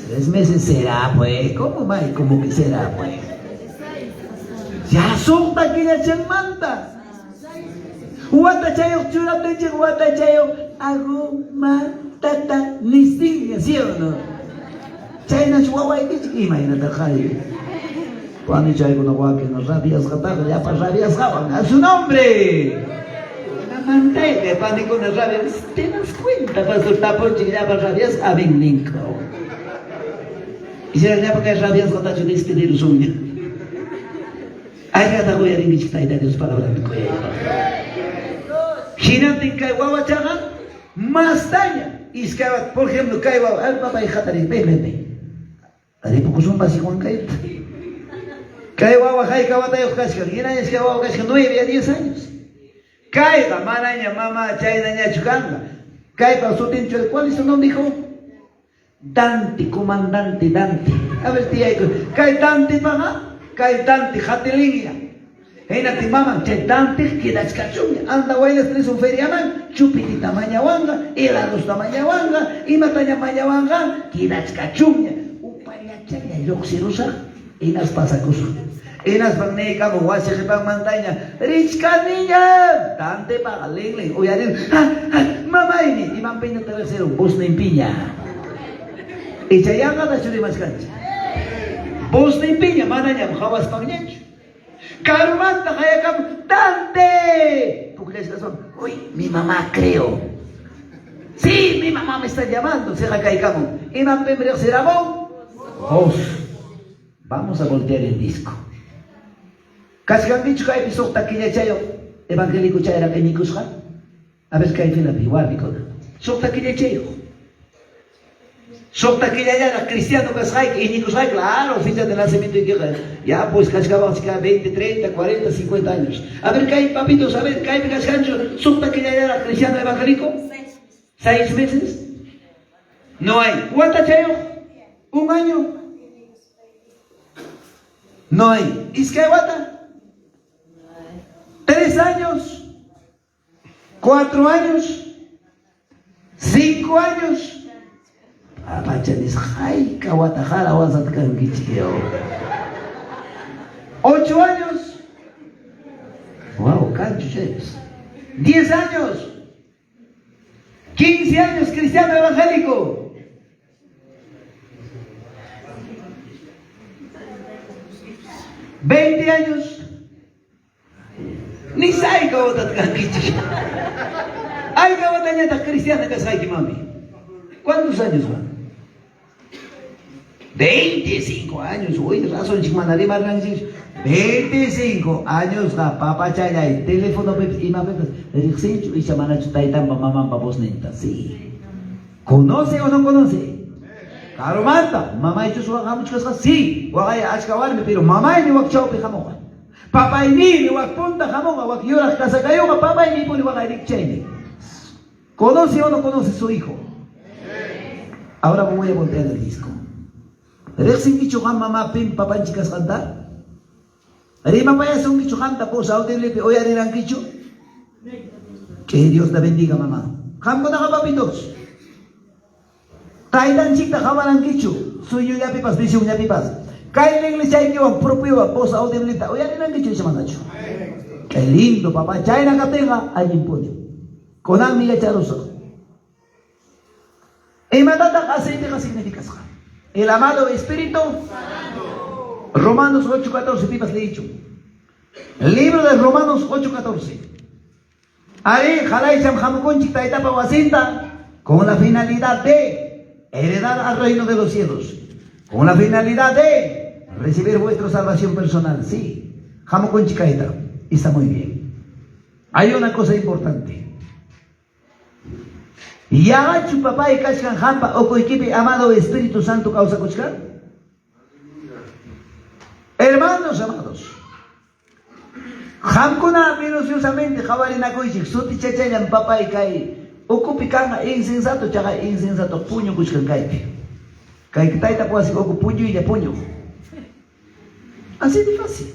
3 meses será, pues, ¿cómo más? ¿Cómo que será, pues? Ya son que ya se manda. Guata chayo, chura teche, guata chayo, hago tata, listing, ¿sí o no? Chayna chuagua y que imagínate, Jaime. Cuando hay una guapa que nos rabias gatadas, ya para rabias gaban a su nombre. La manteca, pánico con las rabias. ¿Te das cuenta? Para su tapo, ya para rabias, a bien linko. Y si ya para que rabias gatadas, yo les pedir los uñas. Ay, ya te voy a decir que está ahí de las palabras de coya. Girante que guava chaga, más daña. Y es que, por ejemplo, que guava, al papá y jatari, ven. Haré poco son básicos en caída. Kay wawa kay kawatayo kashka, es que wawa kashka 9 a 10 años. Kayga manaña mamá chaynaña chukanga. Kaypa sutincho, ¿cuál es su nombre, hijo? Dante, comandante Dante. A ver, tía, kay Dante paga, kay Dante jatelinia. Einati mamá, chay Dante quedas cachuña. Anda bailas tres un feriaman, chupitita mañawanga, helados mañawanga, y mataña mañawanga, quedas cachuña. Upaya chaya, yoxirusa. Inas pasacuso. Inas pagneka mo wasi kipang mantaña. Rich ka niña. Tante pa kalingling. O yanin. Mama ini. Imang piña tercero. Bus na impiña. Ichayanga na suri mas kancha. Bus na impiña. Mana niya. Makawas pang niya. Karumanta kaya kam. Tante. Pukles ka son. Uy, mi mamá creo. Sí, mi mamá me está llamando. Se la cae kamo. Imang piña será mo. Os. Vamos a voltear el disco. Casi han dicho que hay pisos taquilla chayo. Evangélico chayra que ni cusca. A ver que hay fila igual mi cosa. Sok taquilla chayo. Sok taquilla ya era cristiano que es y ni cusca, claro, fecha de nacimiento y que ya pues cascaba 20, 30, 40, 50 años. A ver que hay papitos, a ver que hay cascancho. Sok taquilla ya era cristiano evangélico. 6 meses. No hay. ¿Cuánta chayo? 1 año. No hay. ¿Y es que guata? 3 años. 4 años. 5 años. Apachanis, ay, kawatajara, wasat kankichio. 8 años. Wow, canchuches. 10 años. 15 años, cristiano evangélico. 20 años. Ni sai kawatat kankichi. Ay kawatanya ta cristiana que sai mami. ¿Cuántos años van? 25 años. Uy, razón chimanarí más 25 años la papa chaya y teléfono y mapetas. Rixincho y chamanacho taitan pa mamá pa vos nenta. Sí. ¿Conoce o no conoce? Karumanta, mamá y yo hagamos cosas sí, guagaya achkawarme, pero mamá y mi wakchao pe jamoja. Papá y mi wakpunta jamoja, wakyora casa cayoga, papá y mi pone wagairik chayne. ¿Conoce o no conoce su hijo? Ahora voy a voltear el disco. Rexin kichuhan mamá pim papá chicas cantar. Rima paya son kichuhan tapos audible hoy harán kichu. Que Dios la bendiga mamá. Jambo na papitos. Kailan chikta kawalan kichu, suyo ya pipas, visión ya pipas. Kailan le chay kiwan propio voz audible ta. Oye, no kichu se mandacho. Qué lindo papá, chay na katenga ay imponio. Con amiga charoso. Y matata aceite que significa. El amado Espíritu Santo. Romanos 8:14 pipas le he dicho. El libro de Romanos 8:14. Ahí jalai cham jamukon chikta etapa wasinta con la finalidad de heredar al reino de los cielos, con la finalidad de recibir vuestra salvación personal. Sí, jamukon chikaita, está muy bien. Hay una cosa importante. Yagachu papá y kashkan hampa o equipe amado Espíritu Santo causa kuchkan. Hermanos amados, hamkuna minuciosamente javarina koichik suti chachayan papá y kai ocupicanga insensato chaga insensato puño kuchkan kaipi. Kai kitaita puasi oku puño y ya puño. Así de fácil.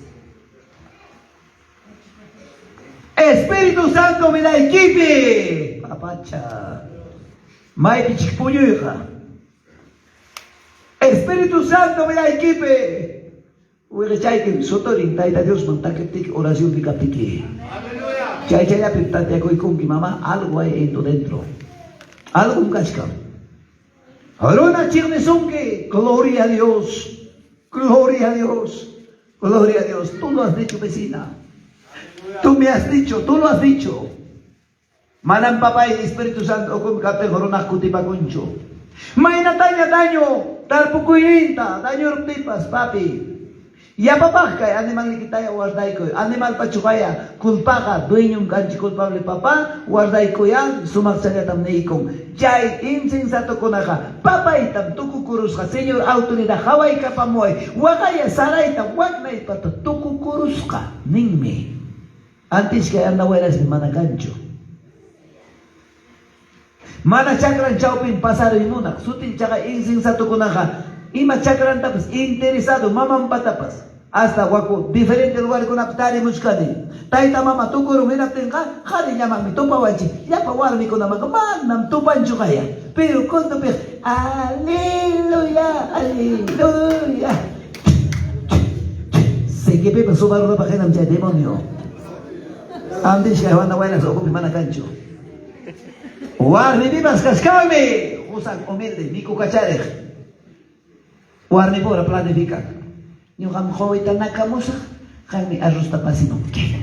Espíritu Santo me da equipe. Papacha. Mai pichik puño hija. Espíritu Santo me da equipe. Uy, chay que sotorin taita Dios montaque oración pica pique. Chay chay apiptate con mi mamá algo hay dentro. Algo un cascam. Arona chirnesonque. Gloria a Dios. Gloria a Dios. Gloria a Dios. Tú lo has dicho, vecina. Tú me has dicho, tú lo has dicho. Manam papá y Espíritu Santo con cate corona cutipa concho. Maina taña daño, tarpucuinta, daño rupipas, papi. Ya papá kay animal nikitaya warday ko. Animal pachukaya, kulpaka, dueño un kanchi culpable papá, warday ko yan, sumagsalitam na ikong. Chay insensato ko na ka, papaitam tukukurus ka, Señor autoridad, haway ka pamoy, wakaya saraytam, wag na ipato, tukukurus ka, ningme. Antes kaya naweras ni managancho. Mana chakran chaupin pasaro imunak, sutin chaka insensato ko na ka, ima chakran tapas, interesado, mamampatapas. Hasta wako, diferente lugar con aptari muskani. Taita mama tukuru minatenka, hari nyamami tupawachi. Yapa warmi ko na magmanam tupancho kaya. Pero kondo pe, aleluya, aleluya. Sige pe, pasubaro na pa kayo ng siya demonyo. Antes kaya wana wala sa okupi manakancho. Warmi vimas kaskami. Usang humilde, ni kukacharek. Warmi po na planifican. Yung kami kawita na kamusa, kami arroz tapasin okay.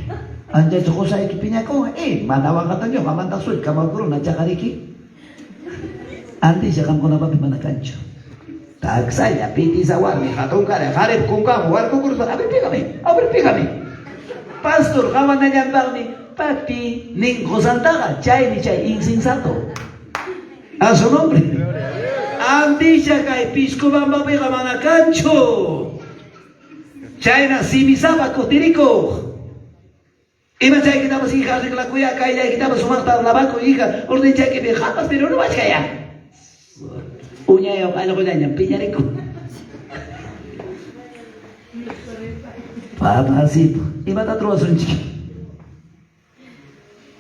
Andiyan ko sa ikipinya ko, manawang katan nyo, kamantak suit, kamaguro, na tsakariki. Andi siya kam ko na pagmanakancho. Tagsaya, piti sa warmi, katong kare, harip kung kamo, war kukuro sa, abirpi kami. Pastor, kawan na niyan barmi, papi, ning kusantaka, chay ni chay insensato. A su nombre. Andi siya kay Pisco Bambabe kamanakancho. China simisaba kotiriko. Iba chay kita masih hijau la kuya kaya kita masumata labako hija orden chay que viajapas pero no vas kaya. Unya yo ano ko dyan piñariko. Papasip. Iba tatro asunchiki.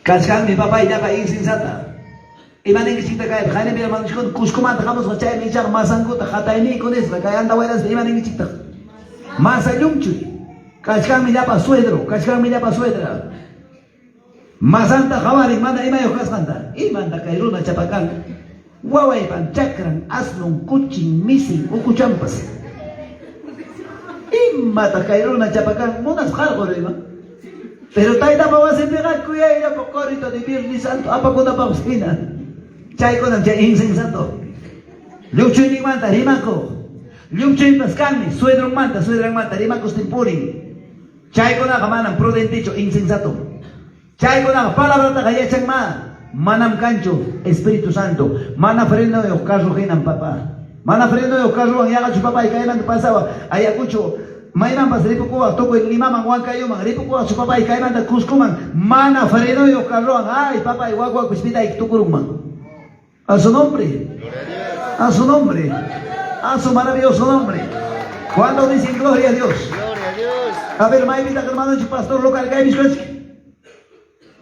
Kaskan mi papá ya pa insensata. Iba ning kisita kaya kaya mi hermano chikon kuskumanta kamos ko chay mi chak masango ta khatay ni con eso kaya anda wailas iba ning kisita. Masa yumchuy, kashkan millapa suedro, kashkan millapa suedra. Masanta jawari, manda imayo kaskanta. Imanda kairuna chapakan. Wawaipan chakran, aslun, kuchin, misin, ukuchampas. Imata kairuna chapakan, munas jalgoro ima. Pero taita pa vas a pegar kuya ira po corito de Viernes Santo, apa kuna pa usina. Chay ko nang chay insensato. Yumchuy ni manta, rimako. Yumchay paskami, suedrong manta, rima kustimpuring. Chay ko na kamanang prudenticho, insensato. Chay ko na palabra ta kaya chang manam kancho, Espíritu Santo. Mana freno yo carro hinang papa. Mana freno yo carro ang yaga chu papa kaya man pasawa. Ayakucho, may man pas ripo ko toko el lima mangwan kayo mang ripo ko chu papa kaya man kuskuman. Mana freno yo carro ang ay papa iwagwa kuspita iktukurung man. A su nombre. A su nombre. A su maravilloso nombre. Cuando dicen gloria a Dios. Gloria a Dios. A ver, may pita hermano su pastor local kay biskoski.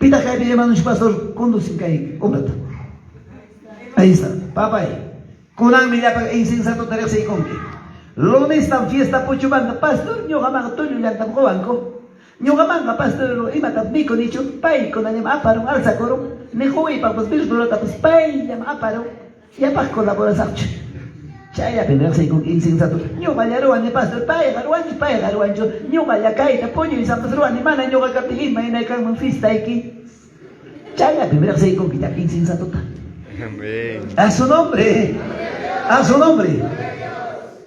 Pita kay hermano su pastor conducin kay obrata. Ahí está. Papay. Kunang mila pag insensato tarik sa ikonki. Lunes tam fiesta puchubanga pastor nyo kamang tulyo lang tam ko. Nyo kamang ka pastor imatap miko nicho pay ko na niyam aparong alsa korong. Ni kuwi pagpas bisduro tapos pay niyam aparong. Yapak kolabora sa action. Chaya primero se con insensato. Nyo kaya ruan ni pastor pay garuan jo. Nyo kaya kay ta ponyo isang pasruan ni mana nyo kakapihin may naikang mga fista iki. Chaya primero se con kita insensato ta. Amén. A su nombre. A su nombre.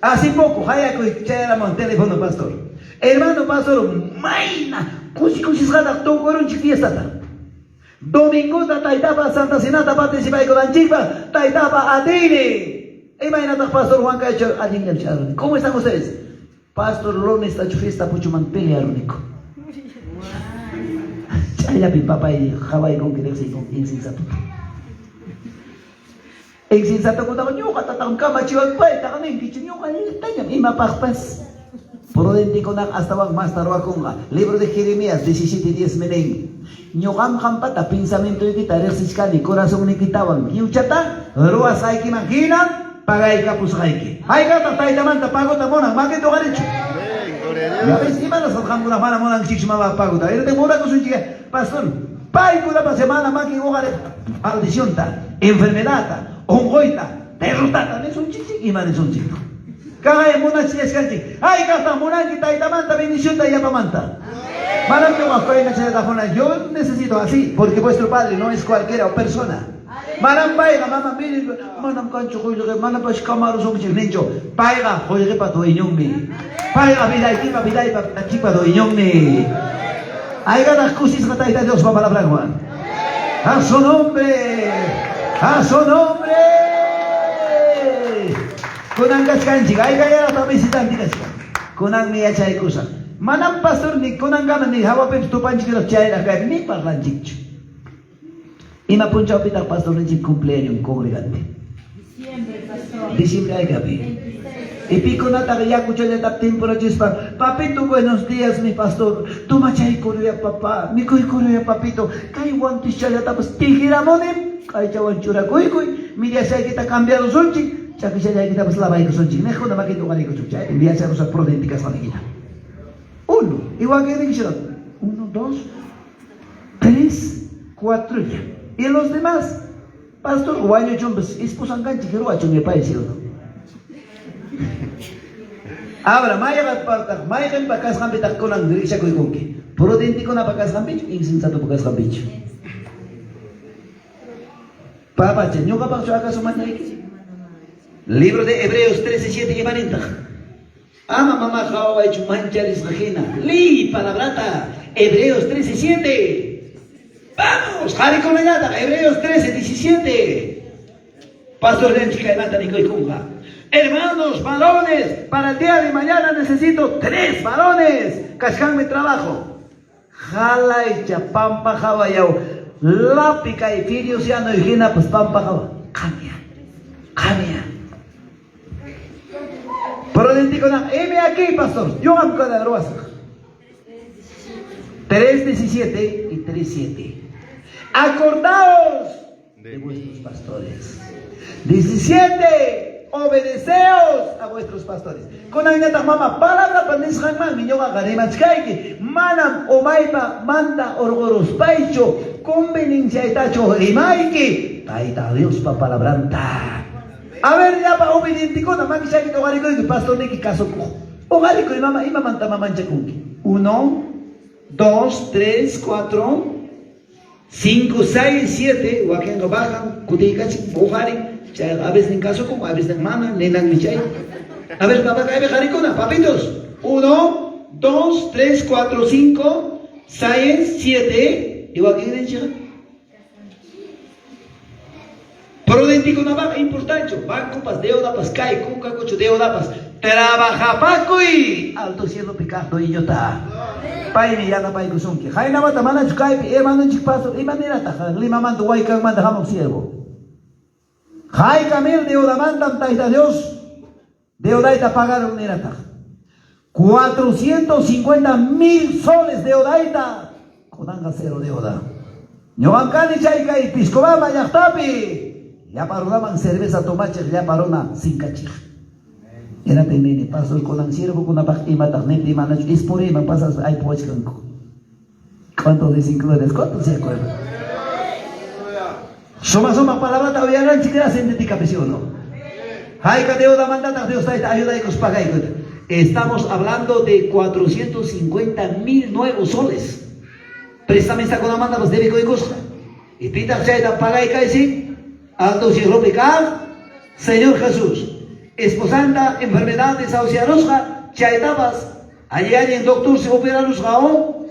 Hace poco, haya que chaya el teléfono pastor. Hermano pastor, maina, kushi sada to koron chi fiesta ta. Domingota taitapa Santa Sinata participay con Anchipa, taitapa Adine. Imagínate, Pastor Juan Cacho, ¿cómo están ustedes? Pastor Lone está hecho fiesta, puchuman pelearunico. Chaya mi papá y Hawaii con que le con insensato. Insensato con tayo katatang kamachiwag pa, takanin kichinyo kanil tanya imapakpas. Prudente ko na hasta wag master wa kung libro de Jeremías 17:10 meneng. Nyokam kampata pinsamento kita resiskali corazón ni kitawan. Kiuchata ruas ay kimangkinan pagay ka pusakay. Hay ka tatay taman tapagot mo nang makito ka rin. Ya ves, iba sa kamuna mana mo nang chichma papagot. Ere te mura ko sunchiga pastor. Pai ko na pa semana maki ko ka maldición ta, enfermedad ta, ongoita, derrotata, ne sunchichi iman sunchito. Kaya muna siya skanchi. Ay kata muna kita itamanta bendición ta yapamanta. Malam yo yo necesito así, porque vuestro padre no es cualquiera o persona. Malam paiga, mama mire, manam cancho joyge, manam pas camaro son nicho. Paiga, joyge pa to inyongmi. Paiga bidai pa chipa do inyongmi. Hay ganas cusis kata Dios va palabra Juan. A su nombre. A su nombre. Kunang kaskanchi, ay kaya ta visitanti kasi. Kunang niya chay kusa. Manam pastor ni kunang gaman ni hawa pe tu panchi kilo chay la kaya ni parlan chichu. Ima puncha pita pastor ni cumpleaños congregante. Diciembre ay gabi. Y pico na tagaya kucho ya tap tiempo chispa. Papito buenos días mi pastor. Tu machay kuruya papá. Mi kuy kuruya papito. Kay wanti chay tapos tigiramonim. Kay chawan chura kuy. Mira say kita cambiado sunchi. Chaki chay kita pas labay ko sunchi. Nejo na makito kani ko chuchay. Envía sa rosa prudenticas manigita. Uno, igual que dijeron, 1, 2, 3, 4 ya. Y los demás, pastor, guayo chumbes, esposan ganchi que guacho me parece. Ahora, maya en pacas gambitak con ang derecha ko ikonki. Prudente ko na pacas gambich, insensato pacas gambich. Papa, ¿yo capaz acaso mañana? Libro de Hebreos 13:7 y 40. Ama mamá jawa hecho mancharis regina. Li palabrata. Hebreos 13:7. Vamos, Jari con la Hebreos 13:17. Pastor Lenchica y Nata Nico y Kunga. Hermanos, varones, para el día de mañana necesito 3 varones. Cascan mi trabajo. Jala y chapampa jawa yao. Lápica y firios ya no higina pues pampa jawa. Cambia. Pero digo, heme aquí, pastor. Yo amo cada rosa. 3:17 y 3:7. Acordaos de vuestros pastores. 17. Obedeceos a vuestros pastores. Con aynata mama palabra panis hanman minyoga garimachkaiki. Manam omaipa manda orgoros paicho. Conveniencia itacho rimaiki. Taita Dios pa palabranta. A ver, ya pa obediente con la máquina que toca y pastor ni que caso co. O garico y mamá y mamá manta mamá chakunki. 1, 2, 3, 4, 5, 6, 7. Waken lo bajan, kutika chik, bujari. A veces en caso como a veces en mamá, nenan mi chay. A ver, papá, cae jaricona, papitos. 1, 2, 3, 4, 5, 6, 7. Y waken en chica. Prudentico na vaca importante, banco pas deuda pas cai, cuca cocho deuda pas trabaja pacui alto cielo picado y yo ta. Pai ni yana pai kusunki. Hai na mata mana chukai hermano chik paso y manera ta lima mando guay kang manda hamok cielo. Hai camil deuda mandan taita Dios. Deuda ita pagaron nera ta. 450,000 soles deuda ita. Konanga cero deuda. Ñoancani chayka y piscobama yachtapi. Ya paronaban cerveza tomache, ya parona sin cachir. Era tenene, pasó con el siervo con una pajima, tarnete, manach, es por ahí, man pasas, ay, pues, ¿cuántos desincludes? ¿Cuántos se acuerdan? Soma palabra todavía no siquiera sintética presión, ¿no? Hay que deuda mandata, Dios ayuda y os paga. Estamos hablando de 450,000 nuevos soles. Préstame esta con la manda, pues debe que costa. Y pita, chaita, paga y cae, sí. Alto cielo pecado, Señor Jesús, esposanda, enfermedad de saucia rosca, chaitapas, allí en doctor se opera los gaón,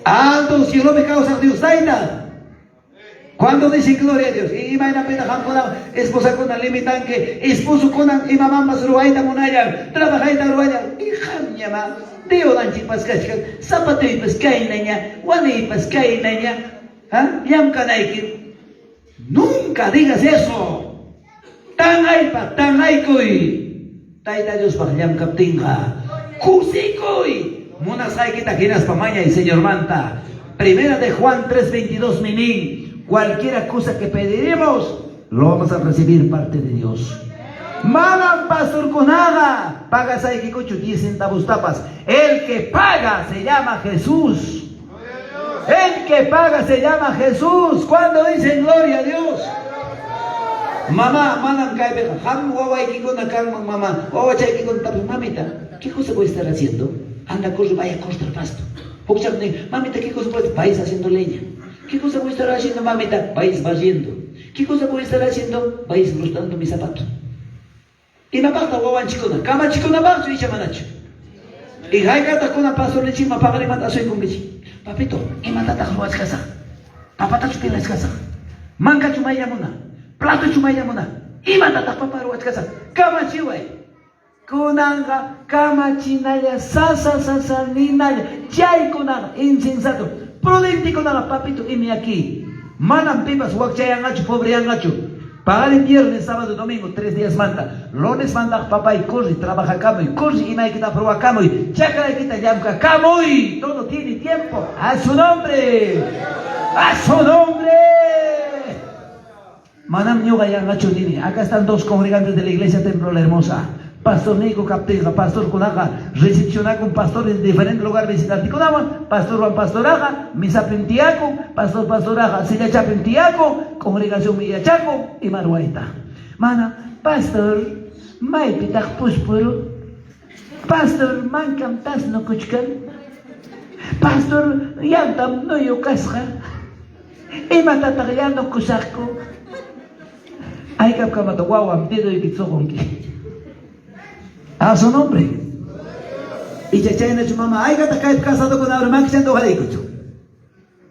Alto cielo me causa Dios taita. Cuando dice gloria a Dios, y imagina pena jampona, esposa con la limitan que esposo con y mamá más ruaita monaya, trabajaita ruaya, hija llama, Deo danchi pascachka, zapatei pascai naña, wani pascai naña, yam kanaiki. Nunca digas eso. Tan aikoy. Taita Dios pa yam kaptinga. Kusikoy. Monasai kita giras pa maña y señor manta. Primera de Juan 3:22 minin. Cualquier cosa que pediremos, lo vamos a recibir parte de Dios. Manan pastor con nada, pagas ahí que cocho 10 centavos tapas. El que paga se llama Jesús. El que paga se llama Jesús. Cuando dicen gloria a Dios. Mamá, manan cae beja, ham guawai que con la calma, mamá, o chay que con tapas, mamita, ¿qué cosa puede estar haciendo? Anda, corre, vaya a cortar pasto. Mamita, ¿qué cosa puede? Vais haciendo leña. ¿Qué cosa voy a estar haciendo, mamita? Vais barriendo. ¿Qué cosa voy a estar haciendo? Vais lustrando mi zapato. Y me pasa guawan chicona, cama chicona bajo y chamanacho. Y haigata con una paso leche, me pagaré matazo y con leche. Papito, y matata juas casa. Papata chupila es casa. Manca chumaya mona. Plato chumaya mona. Y matata papá ruas casa. Cama chihuay. Kunanga, cama chinaya, sasa, ninaya. Chay kunanga, insensato. Prudente con la papito y me aquí. Manan pipas, huachayangacho, pobre yangacho. Pagar el viernes, sábado, domingo, 3 días manda. Lunes manda papá y corre, trabaja camo y corre y me quita probar camo y chacara y quita yamca camo y todo tiene tiempo. A su nombre. A su nombre. Manam Yoga yangacho dini. Acá están 2 congregantes de la iglesia Templo La Hermosa. Pastor Nico Captega, Pastor Kunaga, recepcionar con pastores de diferentes lugares visitantes. Pastor Juan Pastoraja, Misa Pentiaco, Pastor Pastoraja, Sillacha Pentiaco, Congregación Villachaco y Maruaita. Mana, Pastor, Mai Pitak Puspuro, Pastor Mancam Tasno Kuchkan, Pastor Yantam Noyo Casja, y Matatariano Kusako. Hay que Kamatawawa, Dedo y Kitsogonki. A su nombre. Y chachayna su mamá, ay gata cae casado con ahora más que ojalá y cucho.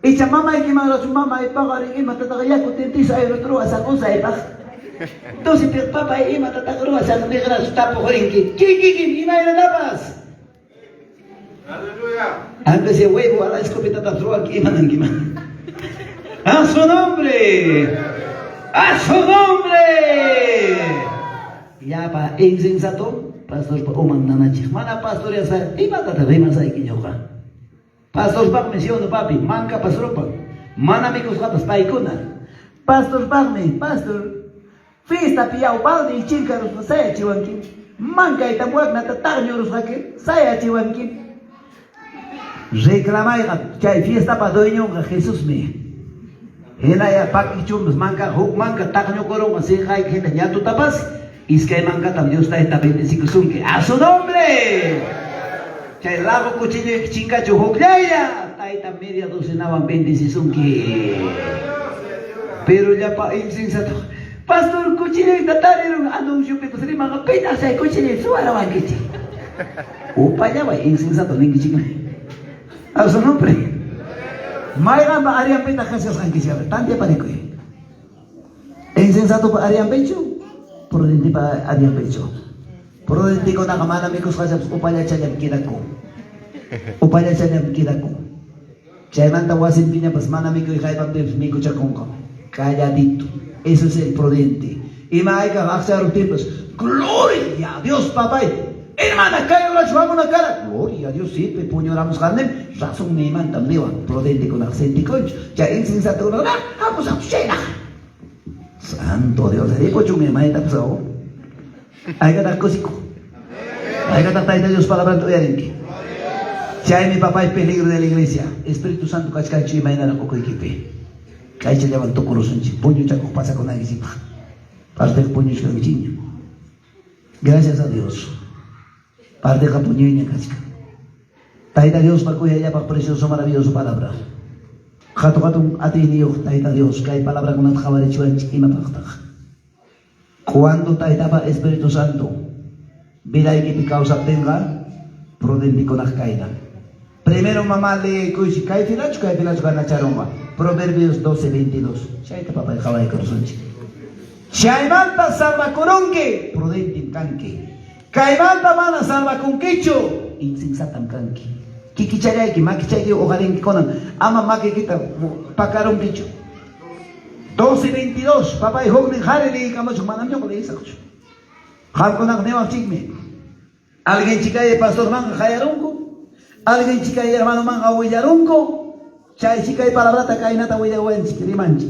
Y cha mamá y que mala su mamá y pagar y matata ya con tentis ay otro a esa cosa y paz. Entonces el papá y matata grúa se han dejado su tapo jorinki. ¿Qué? Y no hay nada más. Aleluya. Antes de huevo a la escopeta tatro aquí manan que A su nombre. A su nombre. Ya pa insensato. Pastor pa oman nanachi. Mana pastor ya sa imatata de masai kinyoka. Pastor pa menciono papi, manca pastor pa. Mana amigos gatas paikuna. Pastor pa me, pastor. Fiesta piau balde y chinkaros pa saya chiwanki. Manca y tamuak na tatarñoros hake, saya chiwanki. Reclamai chay fiesta pa doño ga Jesús me. Hena ya pakichum manca huk manca takño korong así hay gente ya tu tapas. Iskay mangka tam Dios tayo tabi si kusunki. A su nombre. Chay lago cuchillo y chinga chuhuklaya. Tayo tam media docena 20 si sunki. Pero ya pa insensato. Pastor cuchillo y tatari rung anuncio pe kusri mga pita sa cuchillo suara wankichi. Upaya ba insensato ningi chingay. A su nombre. Mayran ba ariang pita kasas kankisi. Tantia pa nikoy. Insensato pa ariang pecho. Prudente pa adiang pecho. Prudente ko nakamana mikos kasap upaya siya niyam ko. Upaya siya niyam ko. Siya man tawasin pinya pas mana miko ikay pampips miko siya kong ko. Calladito. Eso es el prudente. Y maay ka aksar tiempos. Gloria a Dios, papay. Hermana, kayo la chubamo na cara. Gloria a Dios, sí, pe puño ramos carnem. Razón ni man también. Prudente con accenti coach. Ya insensato na. Vamos a chena. Santo Dios, ¿de qué me maeta pasó? Hay que dar cosico. Hay que tratar de Dios palabra tuya de si hay mi papá es peligro de la iglesia. Espíritu Santo cachachi mañana la coco equipe. Cacha llevan tu corazón, puño chaco pasa con alguien sin parte del puño chico chiño. Gracias a Dios. Parte del puño y cacha. Taita Dios para cuya ya para precioso maravilloso palabra. Jato atiniyo taita Dios, que hay palabra con la java de chuan y mapakta. Cuando taita pa Espíritu Santo, vida y que causa tenga, prudente con la caída. Primero mamá le kuishi kai filachu ganacharomba. Proverbios 12:22. Shaita papá y Hawaii Korsunchi. Shaimanta salva koronke, prudente kanke. Kaimanta mana salva kunkicho, insensatam kanke. Kikichayaki, makichayaki, ojarenki konan. Ama makikita, pakaron kicho. 12:22. Papá y Hogni Hareli, Camacho, Manamio, le dice. Halkonak Neva Chigme. Alguien chica de pastor manga Hayarunko. Alguien chica de hermano manga Huillarunko. Chay chica de palabrata Kainata Huillahuenchi, Rimanchi.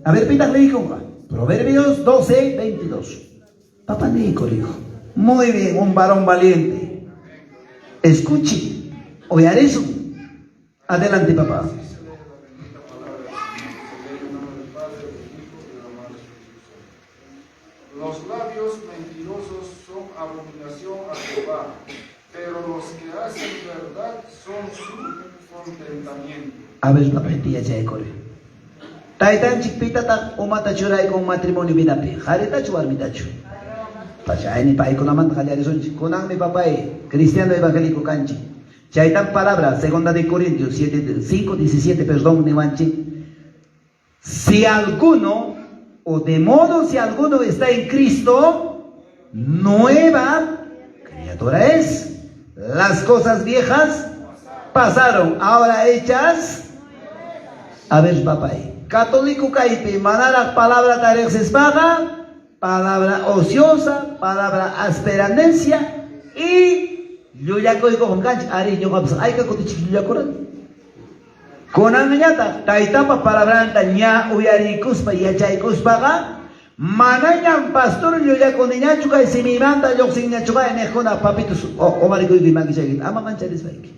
A ver, pita le dijo. Proverbios 12:22. Papá Nico dijo. Muy bien, un varón valiente. Escuche. Oyar eso. Adelante, papá. Los labios mentirosos son abominación a Jehová, pero los que hacen verdad son su contentamiento. A ver, la pentilla ya de corre. Taitan chipita ta umata churai con matrimonio binape. Jareta chuar mitachu. Pachai ni pai con amant jalari son chiconang mi papai, cristiano evangélico canchi. Chaitan palabra, segunda de Corintios 5:17, perdón, nevanchi. Si alguno, o de modo si alguno está en Cristo, nueva criatura es. Las cosas viejas pasaron, ahora hechas. A ver, papay. Católico caipe, manara palabra tarex baja, palabra ociosa, palabra asperanencia y yo ya coigo con ganch, ari yo vamos, hay que cotichir ya correr. Con ananyata, taitapa palabra nya uyari kuspa ya chay kuspaga, manayam pastor yo ya con niña chuka y si mi manda yo sin niña chuka en ejona papitos o marico y mangi ama mancharis baiki.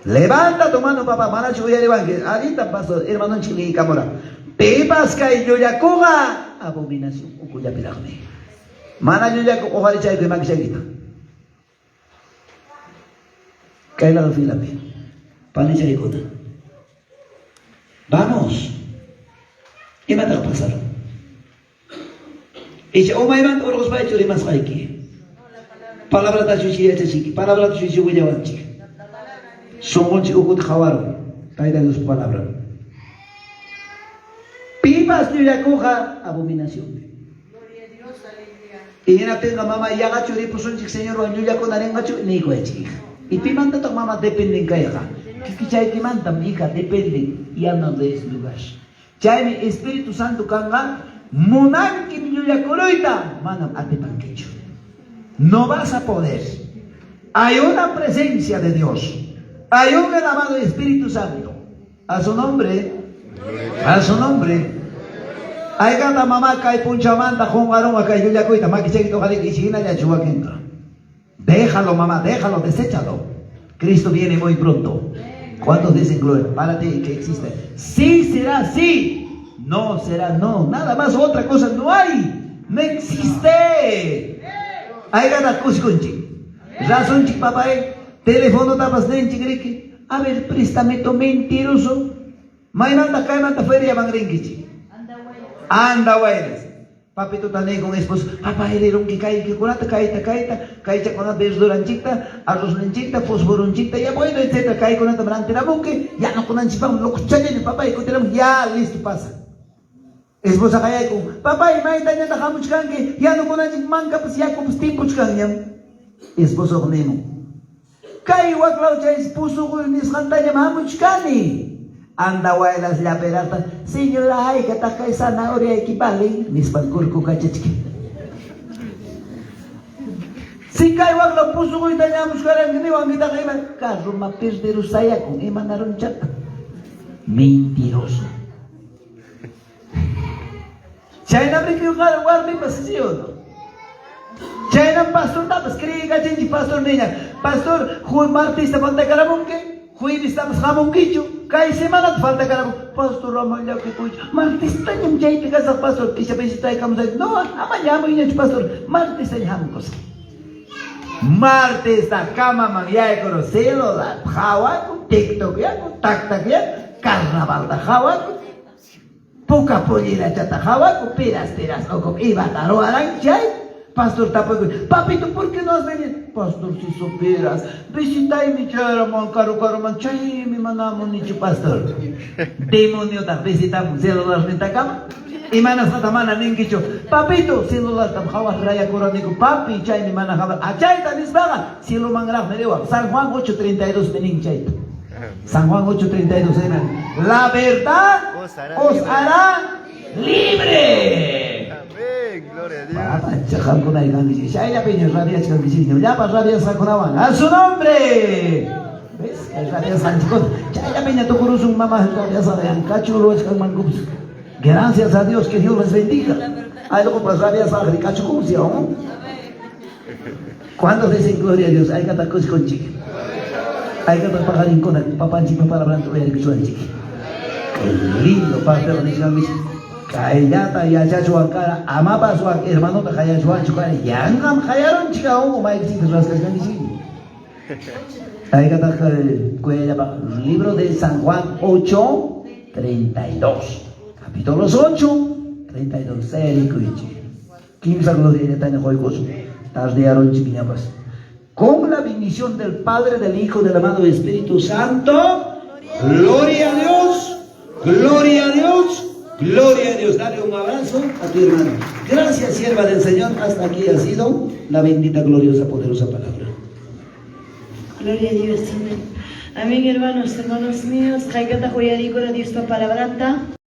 Levanta tu mano, papá, mana chuya levanque. Ahorita pastor, hermano chili camora. Pepas kai yo ya coga abominación o cuya piragme. Mana yo ya coga chay que mangi chagita. Cae la fila pe. Pane chay kota. Vamos. ¿Qué me ha pasado? Y dice, oh my man, orgos va a echar más aquí. Palabra ta chuchi ya chiqui. Palabra ta chuchi voy a llevar chiqui. Somos chicos jawaro, taida dos palabras. Pipas ni la coja abominación. Y en la tenga mamá ya gacho y pues un chico señor o ya con arenga gacho ni coechi. Y pimanta tu mamá depende en caja. Que chay que manda mi hija depende ya no de ese lugar. Chay mi Espíritu Santo canga monan que mi ya coroita manam ate panquecho. No vas a poder. Hay una presencia de Dios. Hay un amado Espíritu Santo. A su nombre. A su nombre. Hay gata mamá kai puncha manda con varón acá yo ya coita maki chequito jale que china ya chua que entra. Déjalo mamá, déjalo, deséchalo. Cristo viene muy pronto. ¿Cuántos dicen gloria? Párate que existe. Sí será sí. No será no. Nada más otra cosa no hay. No existe. Hay gata cuscunchi. Razón chic papá teléfono tapas den chigriki. A ver, préstame tu mentiroso. Maimanta caimanta feria bangrinkichi. Anda buenas. Papito también con esposo. Papá herero que cae que curata caita con una verduranchita, arroz lenchita, fosforonchita, ya bueno, etcétera. Cae con una tamarantera buque, ya no con anchipam, lo cuchaña papá y coteramos, ya listo pasa. Esposa cae con papá y maita ya dejamos que ya no con anchipmanca, pues ya como tiempo chkanyan. Esposo con Nemo. Kai waklau chay esposo con mis cantanya mamuchkani. Anda wailas la perata, señora ay kataka zanahoria equipale, mis palcurco cachachki. Si kai waklau puso ko itanya muskaran gini wang kita kay carro mapir de rusaya kung emanaron chata. Mentiroso. China brinco kar warmi pasio. China pastor tapas cree que pastor niña. Pastor, juez martes te falta caramonque. Jueves estamos jamón quicho, cada semana falta carajo. Pastor, amanhã que coisa. Martes tenho jeito que essa pastor que se pensa que estamos aí. Não, amanhã amanhã pastor. Martes tenho jamón coisa. Martes da cama manhã com o celular, hawa, TikTok ya, tak ya, carnaval da hawa. Pouca polleira chata hawa, peras, o com iba taro aranjai. Pastor tapo, papito, ¿por qué no has venido? Pastor, si supieras, visita y mi chero, mon caro manchay, mi manamo nicho pastor. Demonio ta visitamos celular nita cama. Y manas nata mana ningicho, papito, celular tam hawas raya coranico, papi, chay mi mana hawas, achay ta nisbaga, cielo mangraf merewa, San Juan 8:32 mening chay. San Juan 8:32, la verdad os hará libre. Amén, gloria a Dios. ¡A su nombre! ¿Ves? Gracias a Dios, que Dios les bendiga. Hay algo para rabias a ¿cuándo dicen gloria a Dios? Hay que estar con chiqui. Hay que estar pagarín con el papá chico para hablar de chiqui. Qué lindo, padre de Dios. Kayata ya cara amaba su hermano de Kaya Juan Chucar Yangam Hayaron Chica o Mike Rascas Ahí está el libro de San Juan 8:32 capítulos 8:32 serie Kimsa gloria de Tania Hoygoso Tardearon Chiquiñapas con la bendición del Padre, del Hijo, del amado Espíritu Santo. Gloria a Dios, gloria a Dios. Gloria a Dios, dale un abrazo a tu hermano. Gracias, sierva del Señor. Hasta aquí ha sido la bendita, gloriosa, poderosa palabra. Gloria a Dios, amén. Amén, hermanos míos. Traigata joyarico de Dios palabra.